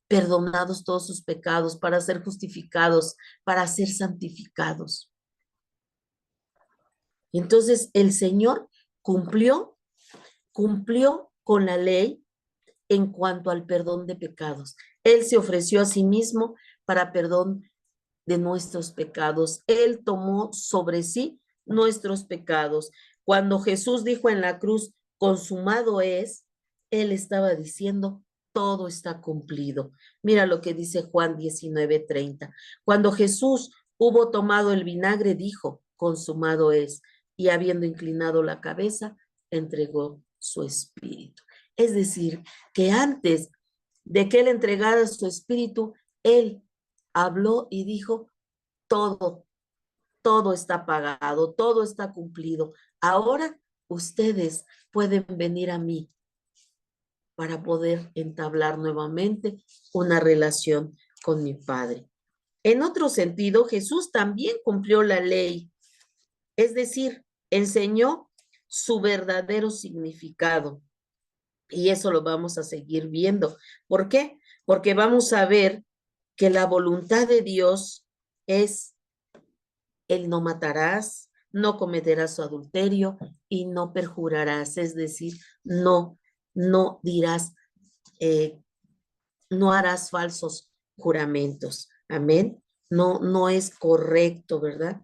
perdonados todos sus pecados, para ser justificados, para ser santificados. Entonces el Señor cumplió con la ley en cuanto al perdón de pecados. Él se ofreció a sí mismo para perdón de nuestros pecados. Él tomó sobre sí nuestros pecados. Cuando Jesús dijo en la cruz, consumado es, Él estaba diciendo, todo está cumplido. Mira lo que dice Juan 19:30. Cuando Jesús hubo tomado el vinagre, dijo, consumado es, y habiendo inclinado la cabeza, entregó su espíritu. Es decir, que antes de que Él entregara su espíritu, Él habló y dijo, todo, todo está pagado, todo está cumplido. Ahora ustedes pueden venir a mí para poder entablar nuevamente una relación con mi Padre. En otro sentido, Jesús también cumplió la ley, es decir, enseñó su verdadero significado. Y eso lo vamos a seguir viendo. ¿Por qué? Porque vamos a ver que la voluntad de Dios es el no matarás, no cometerás adulterio y no perjurarás, es decir, no dirás, no harás falsos juramentos. Amén. No es correcto, ¿verdad?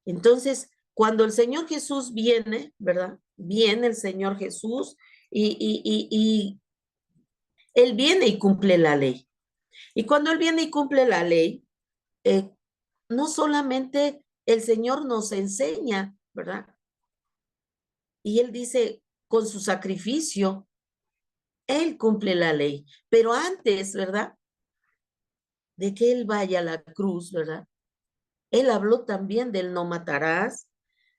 Entonces, cuando el Señor Jesús viene, ¿verdad? Viene el Señor Jesús y Él viene y cumple la ley. Y cuando Él viene y cumple la ley, eh, no solamente el Señor nos enseña, ¿verdad? Y Él dice, con su sacrificio, Él cumple la ley. Pero antes, ¿verdad? De que Él vaya a la cruz, ¿verdad? Él habló también del no matarás,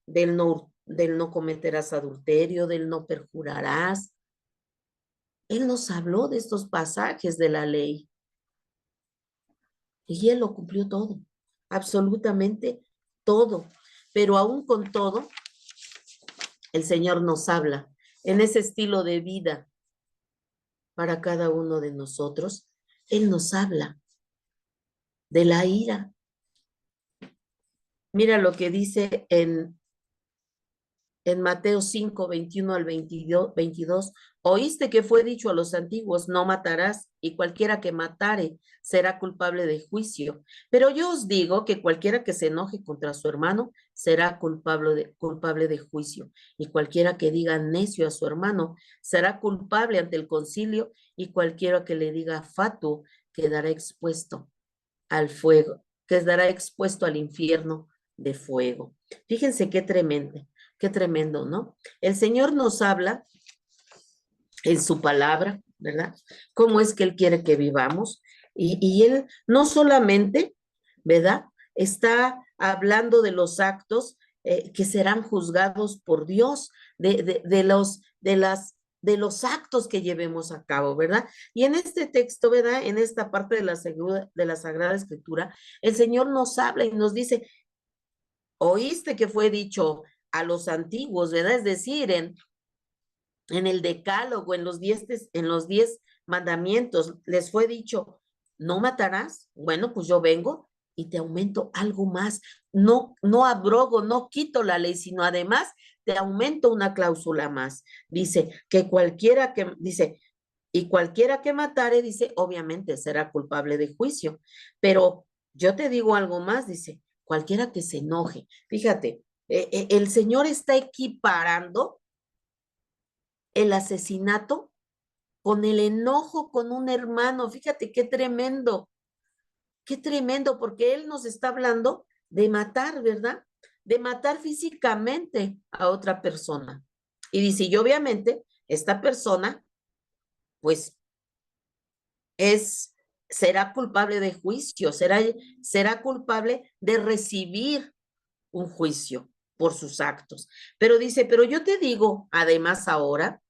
del no cometerás adulterio, del no perjurarás. Él nos habló de estos pasajes de la ley y Él lo cumplió todo, absolutamente todo. Pero aún con todo, el Señor nos habla en ese estilo de vida para cada uno de nosotros. Él nos habla de la ira. Mira lo que dice en Mateo 5, 21 al 22, oíste que fue dicho a los antiguos, no matarás, y cualquiera que matare será culpable de juicio. Pero yo os digo que cualquiera que se enoje contra su hermano será culpable de juicio, y cualquiera que diga necio a su hermano será culpable ante el concilio, y cualquiera que le diga fatuo quedará expuesto al fuego, quedará expuesto al infierno de fuego. Fíjense qué tremendo, ¿no? El Señor nos habla en su palabra, ¿verdad? Cómo es que Él quiere que vivamos. Y Él no solamente, ¿verdad? Está hablando de los actos que serán juzgados por Dios, de los actos que llevemos a cabo, ¿verdad? Y en este texto, ¿verdad? En esta parte de la Sagrada Escritura, el Señor nos habla y nos dice, oíste que fue dicho a los antiguos, ¿verdad? Es decir, en el decálogo, en los 10 mandamientos, les fue dicho, no matarás. Bueno, pues yo vengo y te aumento algo más. No abrogo, no quito la ley, sino además te aumento una cláusula más. Dice y cualquiera que matare, dice, obviamente será culpable de juicio. Pero yo te digo algo más, dice, cualquiera que se enoje. Fíjate, el Señor está equiparando el asesinato con el enojo con un hermano. Fíjate qué tremendo, porque Él nos está hablando de matar, ¿verdad? De matar físicamente a otra persona. Y dice, y obviamente esta persona, pues, será culpable de juicio, será culpable de recibir un juicio por sus actos. Pero dice, pero yo te digo, además ahora,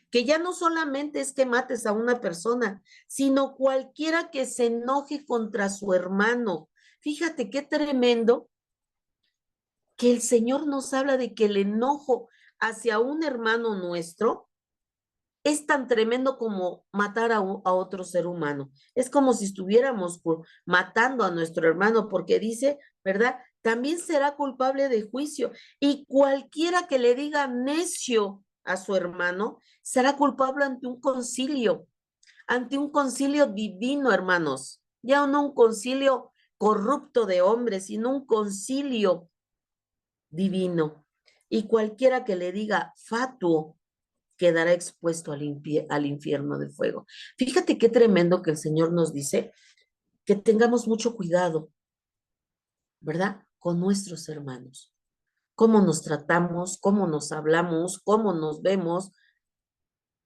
que ya no solamente es que mates a una persona, sino cualquiera que se enoje contra su hermano. Fíjate qué tremendo que el Señor nos habla de que el enojo hacia un hermano nuestro es tan tremendo como matar a otro ser humano. Es como si estuviéramos matando a nuestro hermano, porque dice, ¿verdad? También será culpable de juicio. Y cualquiera que le diga necio a su hermano será culpable ante un concilio divino, hermanos. Ya no un concilio corrupto de hombres, sino un concilio divino. Y cualquiera que le diga fatuo quedará expuesto al infierno de fuego. Fíjate qué tremendo que el Señor nos dice que tengamos mucho cuidado, ¿verdad? Con nuestros hermanos. cómo nos tratamos, cómo nos hablamos, cómo nos vemos,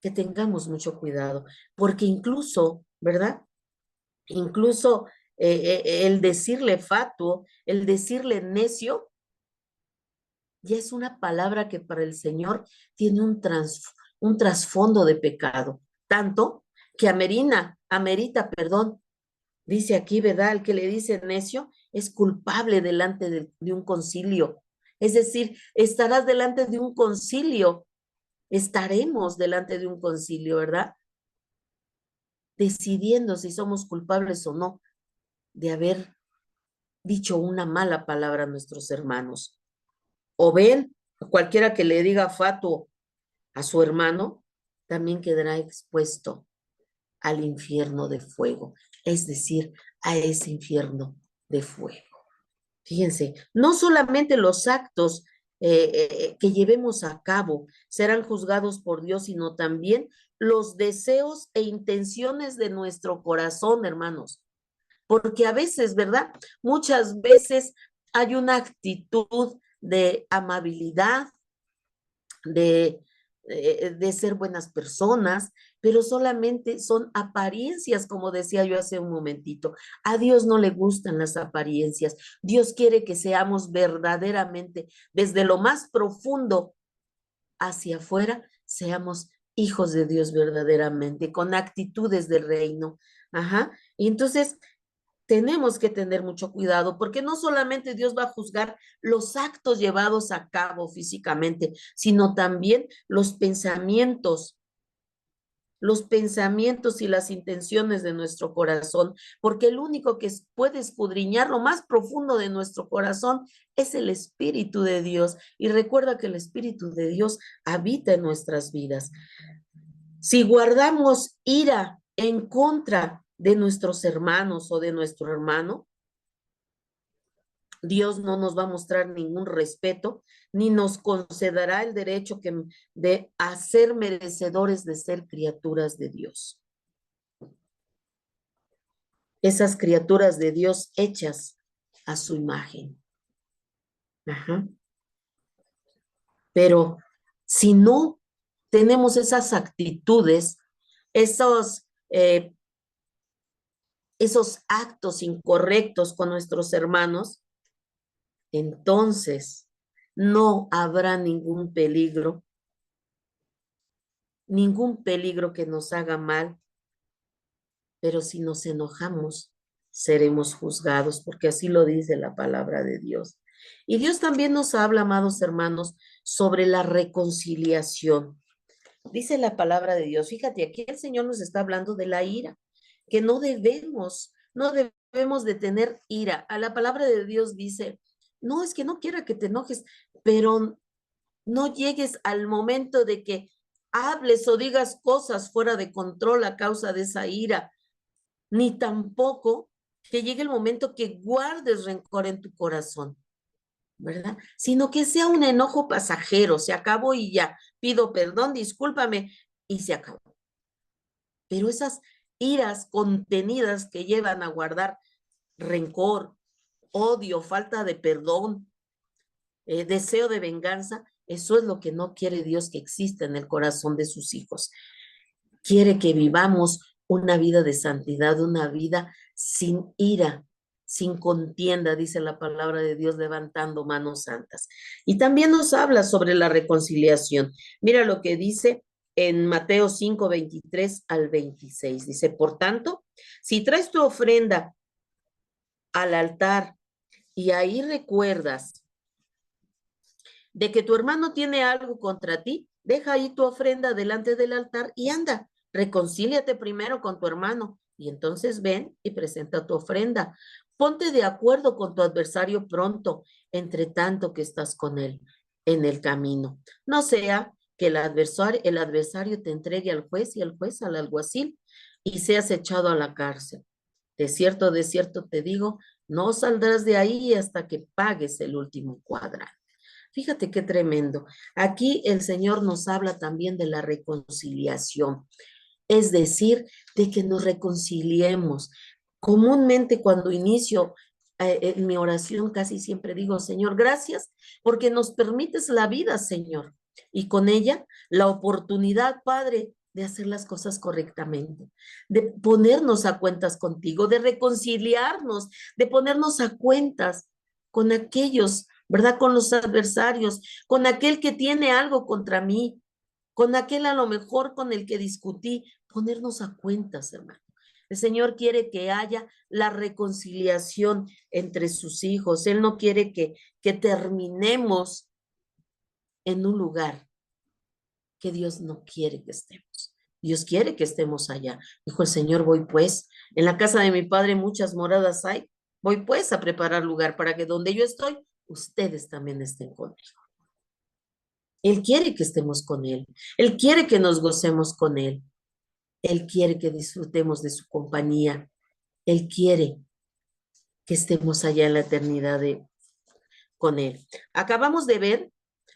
que tengamos mucho cuidado, porque incluso, ¿verdad? Incluso el decirle fatuo, el decirle necio, ya es una palabra que para el Señor tiene un trasfondo de pecado, tanto que amerita, dice aquí, ¿verdad? El que le dice necio es culpable delante de un concilio. Es decir, estarás delante de un concilio, estaremos delante de un concilio, ¿verdad? Decidiendo si somos culpables o no de haber dicho una mala palabra a nuestros hermanos. O ven, cualquiera que le diga fatuo a su hermano, también quedará expuesto al infierno de fuego, es decir, a ese infierno de fuego. Fíjense, no solamente los actos que llevemos a cabo serán juzgados por Dios, sino también los deseos e intenciones de nuestro corazón, hermanos. Porque a veces, ¿verdad? Muchas veces hay una actitud de amabilidad, de ser buenas personas, pero solamente son apariencias, como decía yo hace un momentito. A Dios no le gustan las apariencias. Dios quiere que seamos verdaderamente, desde lo más profundo hacia afuera, seamos hijos de Dios verdaderamente, con actitudes del reino. Ajá. Y entonces tenemos que tener mucho cuidado porque no solamente Dios va a juzgar los actos llevados a cabo físicamente, sino también los pensamientos y las intenciones de nuestro corazón, porque el único que puede escudriñar lo más profundo de nuestro corazón es el Espíritu de Dios. Y recuerda que el Espíritu de Dios habita en nuestras vidas. Si guardamos ira en contra de nuestros hermanos o de nuestro hermano, Dios no nos va a mostrar ningún respeto, ni nos concederá el derecho de hacer merecedores de ser criaturas de Dios. Esas criaturas de Dios hechas a su imagen. Ajá. Pero si no tenemos esas actitudes, esos, eh, esos actos incorrectos con nuestros hermanos, entonces no habrá ningún peligro que nos haga mal, pero si nos enojamos, seremos juzgados, porque así lo dice la palabra de Dios. Y Dios también nos habla, amados hermanos, sobre la reconciliación. Dice la palabra de Dios, fíjate, aquí el Señor nos está hablando de la ira, que no debemos de tener ira. A la palabra de Dios dice, no, es que no quiera que te enojes, pero no llegues al momento de que hables o digas cosas fuera de control a causa de esa ira, ni tampoco que llegue el momento que guardes rencor en tu corazón, ¿verdad? Sino que sea un enojo pasajero, se acabó y ya, pido perdón, discúlpame y se acabó. Pero esas iras contenidas que llevan a guardar rencor, odio, falta de perdón, deseo de venganza, eso es lo que no quiere Dios que exista en el corazón de sus hijos. Quiere que vivamos una vida de santidad, una vida sin ira, sin contienda, dice la palabra de Dios, levantando manos santas. Y también nos habla sobre la reconciliación. Mira lo que dice en Mateo 5, 23 al 26. Dice, por tanto, si traes tu ofrenda al altar y ahí recuerdas de que tu hermano tiene algo contra ti, deja ahí tu ofrenda delante del altar y anda, reconcíliate primero con tu hermano y entonces ven y presenta tu ofrenda. Ponte de acuerdo con tu adversario pronto, entre tanto que estás con él en el camino. No sea que el adversario te entregue al juez y el juez al alguacil y seas echado a la cárcel. De cierto te digo, no saldrás de ahí hasta que pagues el último cuadrante. Fíjate qué tremendo. Aquí el Señor nos habla también de la reconciliación, es decir, de que nos reconciliemos. Comúnmente cuando inicio en mi oración casi siempre digo, Señor, gracias porque nos permites la vida, Señor, y con ella la oportunidad, Padre, de hacer las cosas correctamente, de ponernos a cuentas contigo, de reconciliarnos, de ponernos a cuentas con aquellos, ¿verdad? Con los adversarios, con aquel que tiene algo contra mí, con aquel a lo mejor con el que discutí, ponernos a cuentas, hermano. El Señor quiere que haya la reconciliación entre sus hijos. Él no quiere que terminemos en un lugar que Dios no quiere que estemos. Dios quiere que estemos allá. Dijo el Señor, voy pues, en la casa de mi Padre muchas moradas hay, voy pues a preparar lugar para que donde yo estoy, ustedes también estén conmigo. Él quiere que estemos con Él. Él quiere que nos gocemos con Él. Él quiere que disfrutemos de su compañía. Él quiere que estemos allá en la eternidad con Él. Acabamos de ver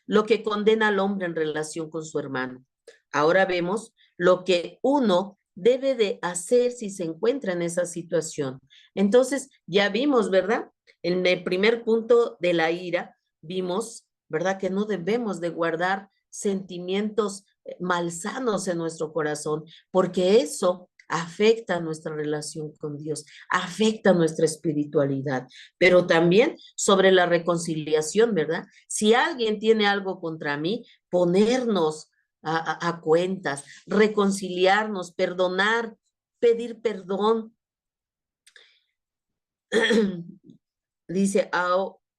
lo que condena al hombre en relación con su hermano. Ahora vemos lo que uno debe de hacer si se encuentra en esa situación. Entonces, ya vimos, ¿verdad? En el primer punto de la ira, vimos, ¿verdad? Que no debemos de guardar sentimientos malsanos en nuestro corazón, porque eso afecta nuestra relación con Dios, afecta nuestra espiritualidad, pero también sobre la reconciliación, ¿verdad? Si alguien tiene algo contra mí, ponernos a cuentas, reconciliarnos, perdonar, pedir perdón. Dice,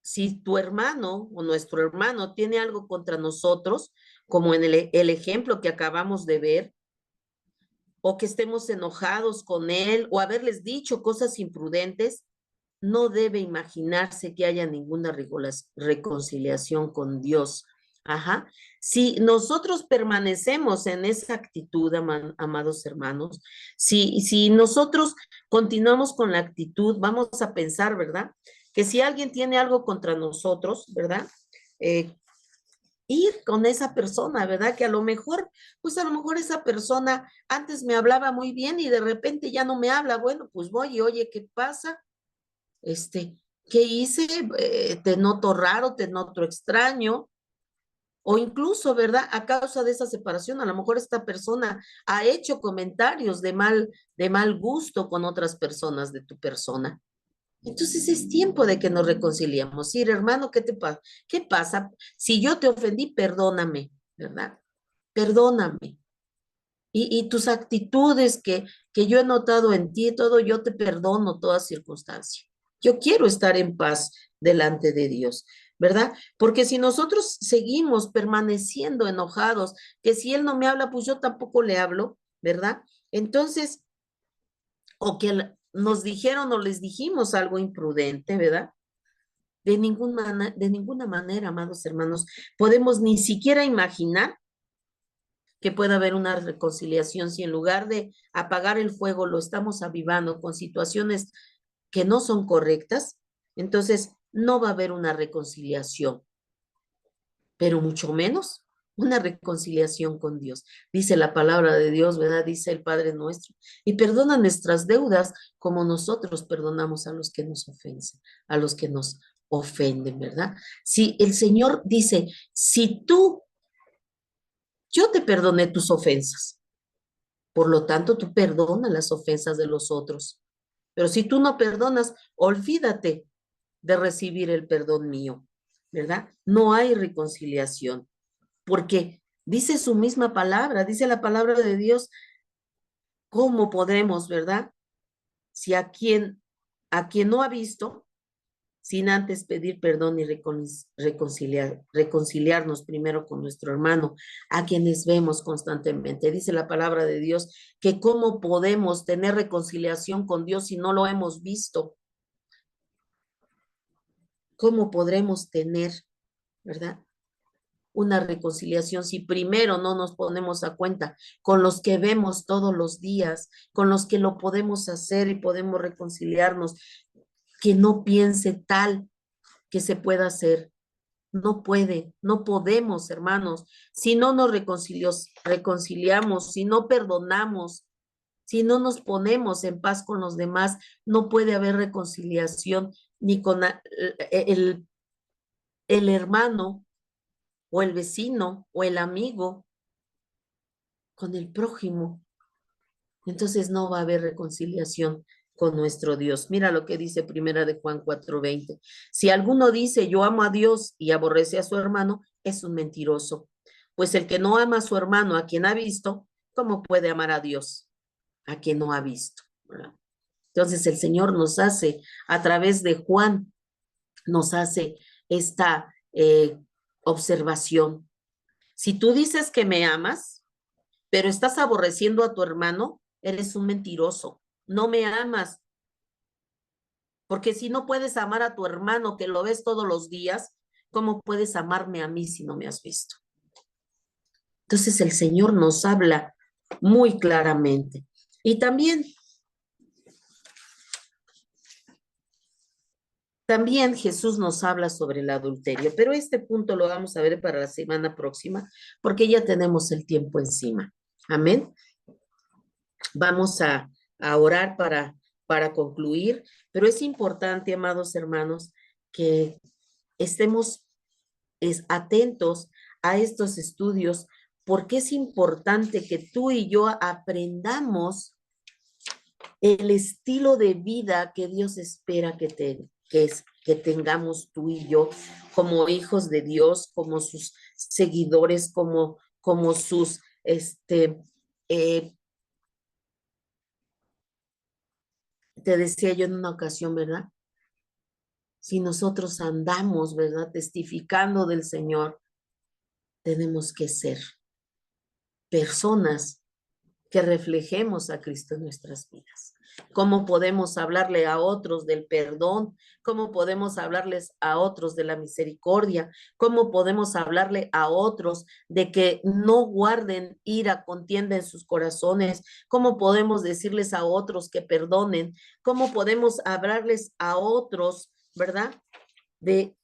si tu hermano o nuestro hermano tiene algo contra nosotros, como en el ejemplo que acabamos de ver, o que estemos enojados con él, o haberles dicho cosas imprudentes, no debe imaginarse que haya ninguna reconciliación con Dios. Ajá. Si nosotros permanecemos en esa actitud, amados hermanos, si nosotros continuamos con la actitud, vamos a pensar, ¿verdad? Que si alguien tiene algo contra nosotros, ¿verdad? Ir con esa persona, ¿verdad? Que a lo mejor, pues a lo mejor esa persona antes me hablaba muy bien y de repente ya no me habla. Bueno, pues voy y oye, ¿qué pasa? ¿Qué hice? Te noto raro, te noto extraño, o incluso, ¿verdad? A causa de esa separación, a lo mejor esta persona ha hecho comentarios de mal gusto con otras personas de tu persona. Entonces es tiempo de que nos reconciliemos. Sí, hermano, ¿qué te pasa? ¿Qué pasa? Si yo te ofendí, perdóname, ¿verdad? Perdóname. Y tus actitudes que yo he notado en ti, todo, yo te perdono toda circunstancia. Yo quiero estar en paz delante de Dios, ¿verdad? Porque si nosotros seguimos permaneciendo enojados, que si Él no me habla, pues yo tampoco le hablo, ¿verdad? Entonces, o que nos dijeron o les dijimos algo imprudente, ¿verdad? De ninguna manera, amados hermanos, podemos ni siquiera imaginar que pueda haber una reconciliación si en lugar de apagar el fuego lo estamos avivando con situaciones que no son correctas, entonces no va a haber una reconciliación, pero mucho menos una reconciliación con Dios. Dice la palabra de Dios, ¿verdad? Dice el Padre nuestro. Y perdona nuestras deudas como nosotros perdonamos a los que nos ofenden, a los que nos ofenden, ¿verdad? Si el Señor dice, yo te perdoné tus ofensas, por lo tanto, tú perdonas las ofensas de los otros. Pero si tú no perdonas, olvídate de recibir el perdón mío, ¿verdad? No hay reconciliación, porque dice su misma palabra, dice la palabra de Dios, ¿cómo podemos, verdad? Si a quien no ha visto, sin antes pedir perdón y reconciliarnos primero con nuestro hermano, a quienes vemos constantemente. Dice la palabra de Dios que cómo podemos tener reconciliación con Dios si no lo hemos visto. ¿Cómo podremos tener, verdad? Una reconciliación si primero no nos ponemos a cuenta con los que vemos todos los días, con los que lo podemos hacer y podemos reconciliarnos, que no piense tal que se pueda hacer. No puede, no podemos, hermanos. Si no nos reconciliamos, si no perdonamos, si no nos ponemos en paz con los demás, no puede haber reconciliación ni con el hermano o el vecino o el amigo, con el prójimo. Entonces no va a haber reconciliación con nuestro Dios. Mira lo que dice Primera de Juan 4:20. Si alguno dice yo amo a Dios y aborrece a su hermano, es un mentiroso. Pues el que no ama a su hermano, a quien ha visto, ¿cómo puede amar a Dios, a quien no ha visto? ¿Verdad? Entonces el Señor nos hace, a través de Juan, nos hace esta observación. Si tú dices que me amas, pero estás aborreciendo a tu hermano, eres un mentiroso. No me amas, porque si no puedes amar a tu hermano que lo ves todos los días, ¿cómo puedes amarme a mí si no me has visto? Entonces el Señor nos habla muy claramente. Y también Jesús nos habla sobre el adulterio, pero este punto lo vamos a ver para la semana próxima, porque ya tenemos el tiempo encima. Amén. Vamos a orar para concluir, pero es importante, amados hermanos, que estemos atentos a estos estudios, porque es importante que tú y yo aprendamos el estilo de vida que Dios espera que tengamos tú y yo como hijos de Dios, como sus seguidores, como sus, te decía yo en una ocasión, ¿verdad? Si nosotros andamos, ¿verdad? Testificando del Señor, tenemos que ser personas que reflejemos a Cristo en nuestras vidas. ¿Cómo podemos hablarle a otros del perdón? ¿Cómo podemos hablarles a otros de la misericordia? ¿Cómo podemos hablarle a otros de que no guarden ira, contienda en sus corazones? ¿Cómo podemos decirles a otros que perdonen? ¿Cómo podemos hablarles a otros, verdad? De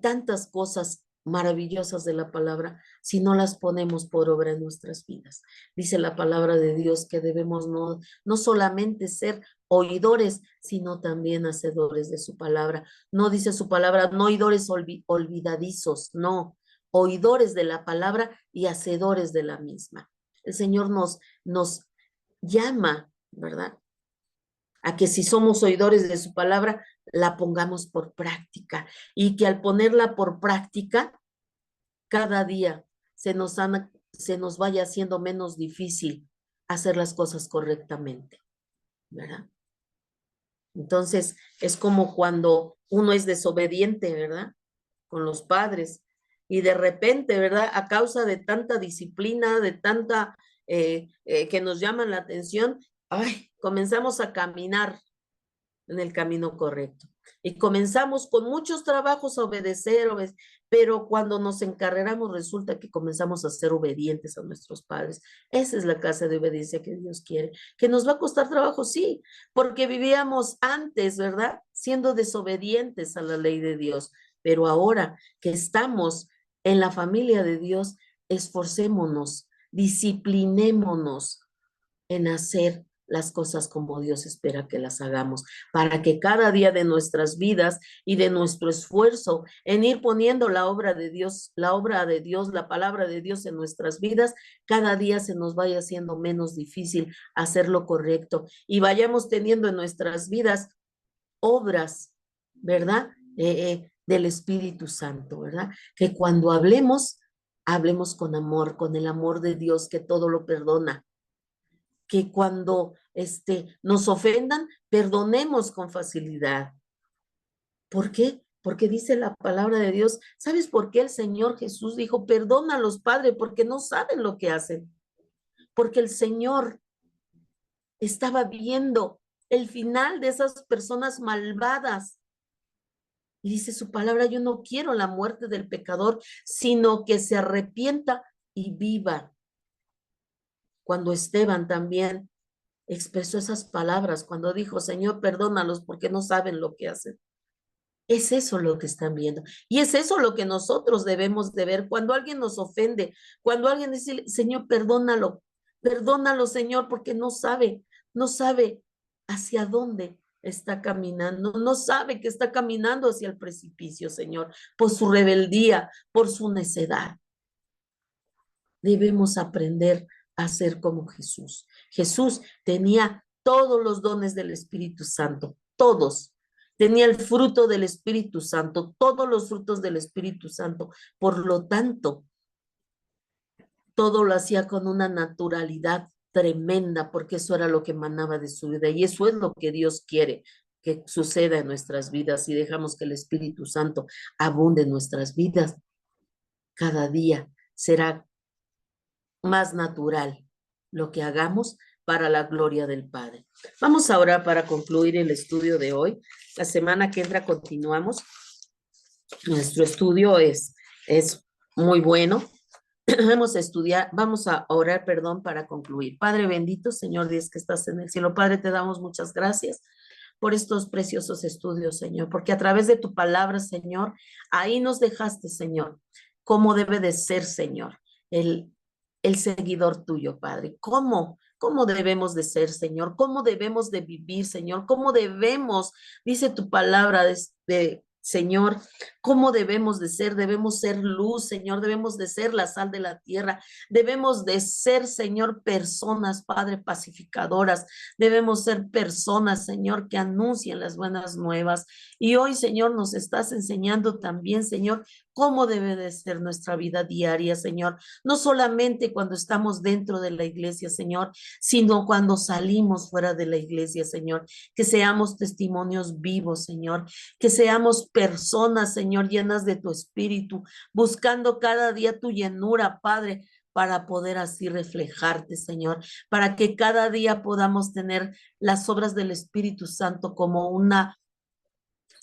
tantas cosas maravillosas de la palabra si no las ponemos por obra en nuestras vidas. Dice la palabra de Dios que debemos no solamente ser oidores, sino también hacedores de su palabra. No dice su palabra, no oidores olvidadizos, no, oidores de la palabra y hacedores de la misma. El Señor nos llama, ¿verdad? A que si somos oidores de su palabra, la pongamos por práctica y que al ponerla por práctica, cada día se nos vaya haciendo menos difícil hacer las cosas correctamente, ¿verdad? Entonces, es como cuando uno es desobediente, ¿verdad? Con los padres y de repente, ¿verdad? A causa de tanta disciplina, de tanta que nos llaman la atención, ay, comenzamos a caminar en el camino correcto. Y comenzamos con muchos trabajos a obedecer, pero cuando nos encarreramos resulta que comenzamos a ser obedientes a nuestros padres. Esa es la clase de obediencia que Dios quiere. Que nos va a costar trabajo, sí, porque vivíamos antes, ¿verdad? Siendo desobedientes a la ley de Dios. Pero ahora que estamos en la familia de Dios, esforcémonos, disciplinémonos en hacer las cosas como Dios espera que las hagamos, para que cada día de nuestras vidas y de nuestro esfuerzo en ir poniendo la obra de Dios, la palabra de Dios en nuestras vidas, cada día se nos vaya haciendo menos difícil hacer lo correcto y vayamos teniendo en nuestras vidas obras, ¿verdad? Del Espíritu Santo, ¿verdad? Que cuando hablemos, hablemos con amor, con el amor de Dios que todo lo perdona, que cuando nos ofendan, perdonemos con facilidad. ¿Por qué? Porque dice la palabra de Dios. ¿Sabes por qué el Señor Jesús dijo, perdona a los padres porque no saben lo que hacen? Porque el Señor estaba viendo el final de esas personas malvadas. Y dice su palabra, yo no quiero la muerte del pecador, sino que se arrepienta y viva. Cuando Esteban también expresó esas palabras cuando dijo, Señor, perdónalos porque no saben lo que hacen. Es eso lo que están viendo. Y es eso lo que nosotros debemos de ver cuando alguien nos ofende, cuando alguien dice, Señor, perdónalo, Señor, porque no sabe hacia dónde. está caminando, no sabe que está caminando hacia el precipicio, Señor, por su rebeldía, por su necedad. Debemos aprender a ser como Jesús. Jesús tenía todos los dones del Espíritu Santo, todos. Tenía el fruto del Espíritu Santo, todos los frutos del Espíritu Santo. Por lo tanto, todo lo hacía con una naturalidad tremenda, porque eso era lo que emanaba de su vida. Y eso es lo que Dios quiere que suceda en nuestras vidas y dejamos que el Espíritu Santo abunde en nuestras vidas. Cada día será más natural lo que hagamos para la gloria del Padre. Vamos ahora para concluir el estudio de hoy. La semana que entra continuamos. Nuestro estudio es muy bueno. Vamos a orar, perdón, para concluir. Padre bendito, Señor Dios que estás en el cielo. Padre, te damos muchas gracias por estos preciosos estudios, Señor, porque a través de tu palabra, Señor, ahí nos dejaste, Señor, cómo debe de ser, Señor, el seguidor tuyo, Padre. ¿Cómo debemos de ser, Señor? ¿Cómo debemos de vivir, Señor? ¿Cómo debemos, dice tu palabra Señor, cómo debemos de ser? Debemos ser luz, Señor, debemos de ser la sal de la tierra, debemos de ser, Señor, personas, Padre, pacificadoras, debemos ser personas, Señor, que anuncien las buenas nuevas. Y hoy, Señor, nos estás enseñando también, Señor, cómo debe de ser nuestra vida diaria, Señor, no solamente cuando estamos dentro de la iglesia, Señor, sino cuando salimos fuera de la iglesia, Señor, que seamos testimonios vivos, Señor, que seamos personas, Señor, llenas de tu espíritu, buscando cada día tu llenura, Padre, para poder así reflejarte, Señor, para que cada día podamos tener las obras del Espíritu Santo como una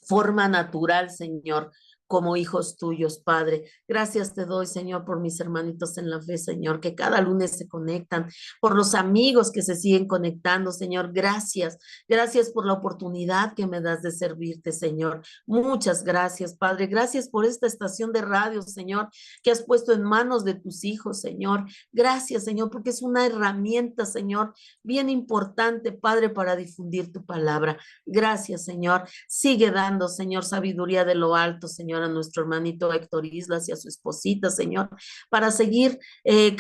forma natural, Señor, como hijos tuyos, Padre. Gracias te doy, Señor, por mis hermanitos en la fe, Señor, que cada lunes se conectan, por los amigos que se siguen conectando, Señor. Gracias. Gracias por la oportunidad que me das de servirte, Señor. Muchas gracias, Padre. Gracias por esta estación de radio, Señor, que has puesto en manos de tus hijos, Señor. Gracias, Señor, porque es una herramienta, Señor, bien importante, Padre, para difundir tu palabra. Gracias, Señor. Sigue dando, Señor, sabiduría de lo alto, Señor, a nuestro hermanito Héctor Islas y a su esposita, Señor, para seguir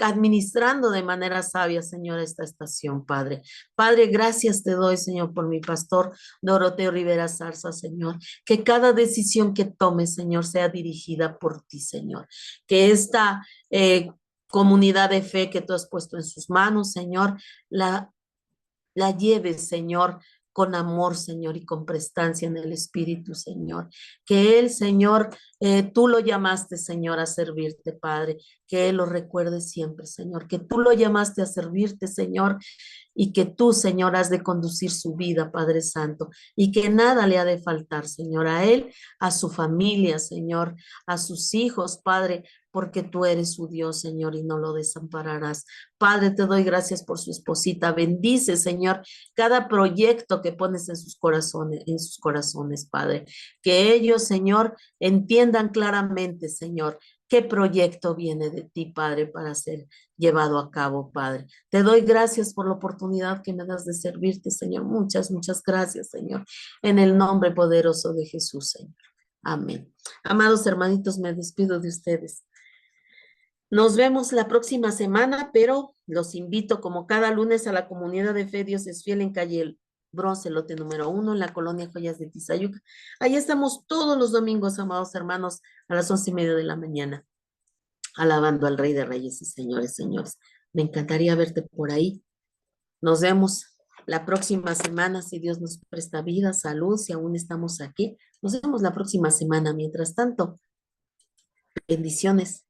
administrando de manera sabia, Señor, esta estación, Padre. Padre, gracias te doy, Señor, por mi pastor Doroteo Rivera Zarza, Señor, que cada decisión que tome, Señor, sea dirigida por ti, Señor, que esta comunidad de fe que tú has puesto en sus manos, Señor, la lleves, Señor, con amor, Señor, y con prestancia en el Espíritu, Señor. Que Él, Señor, tú lo llamaste, Señor, a servirte, Padre. Que Él lo recuerde siempre, Señor. Que tú lo llamaste a servirte, Señor, y que tú, Señor, has de conducir su vida, Padre Santo, y que nada le ha de faltar, Señor, a él, a su familia, Señor, a sus hijos, Padre, porque tú eres su Dios, Señor, y no lo desampararás. Padre, te doy gracias por su esposita. Bendice, Señor, cada proyecto que pones en sus corazones, Padre. Que ellos, Señor, entiendan claramente, Señor, qué proyecto viene de ti, Padre, para ser llevado a cabo, Padre. Te doy gracias por la oportunidad que me das de servirte, Señor. Muchas, muchas gracias, Señor. En el nombre poderoso de Jesús, Señor. Amén. Amados hermanitos, me despido de ustedes. Nos vemos la próxima semana, pero los invito como cada lunes a la comunidad de fe Dios es fiel en calle El Bronce, lote número 1, en la colonia Joyas de Tizayuca. Ahí estamos todos los domingos, amados hermanos, a las 11:30 de la mañana, alabando al Rey de Reyes y Señores, señores. Me encantaría verte por ahí. Nos vemos la próxima semana, si Dios nos presta vida, salud, si aún estamos aquí. Nos vemos la próxima semana. Mientras tanto, bendiciones.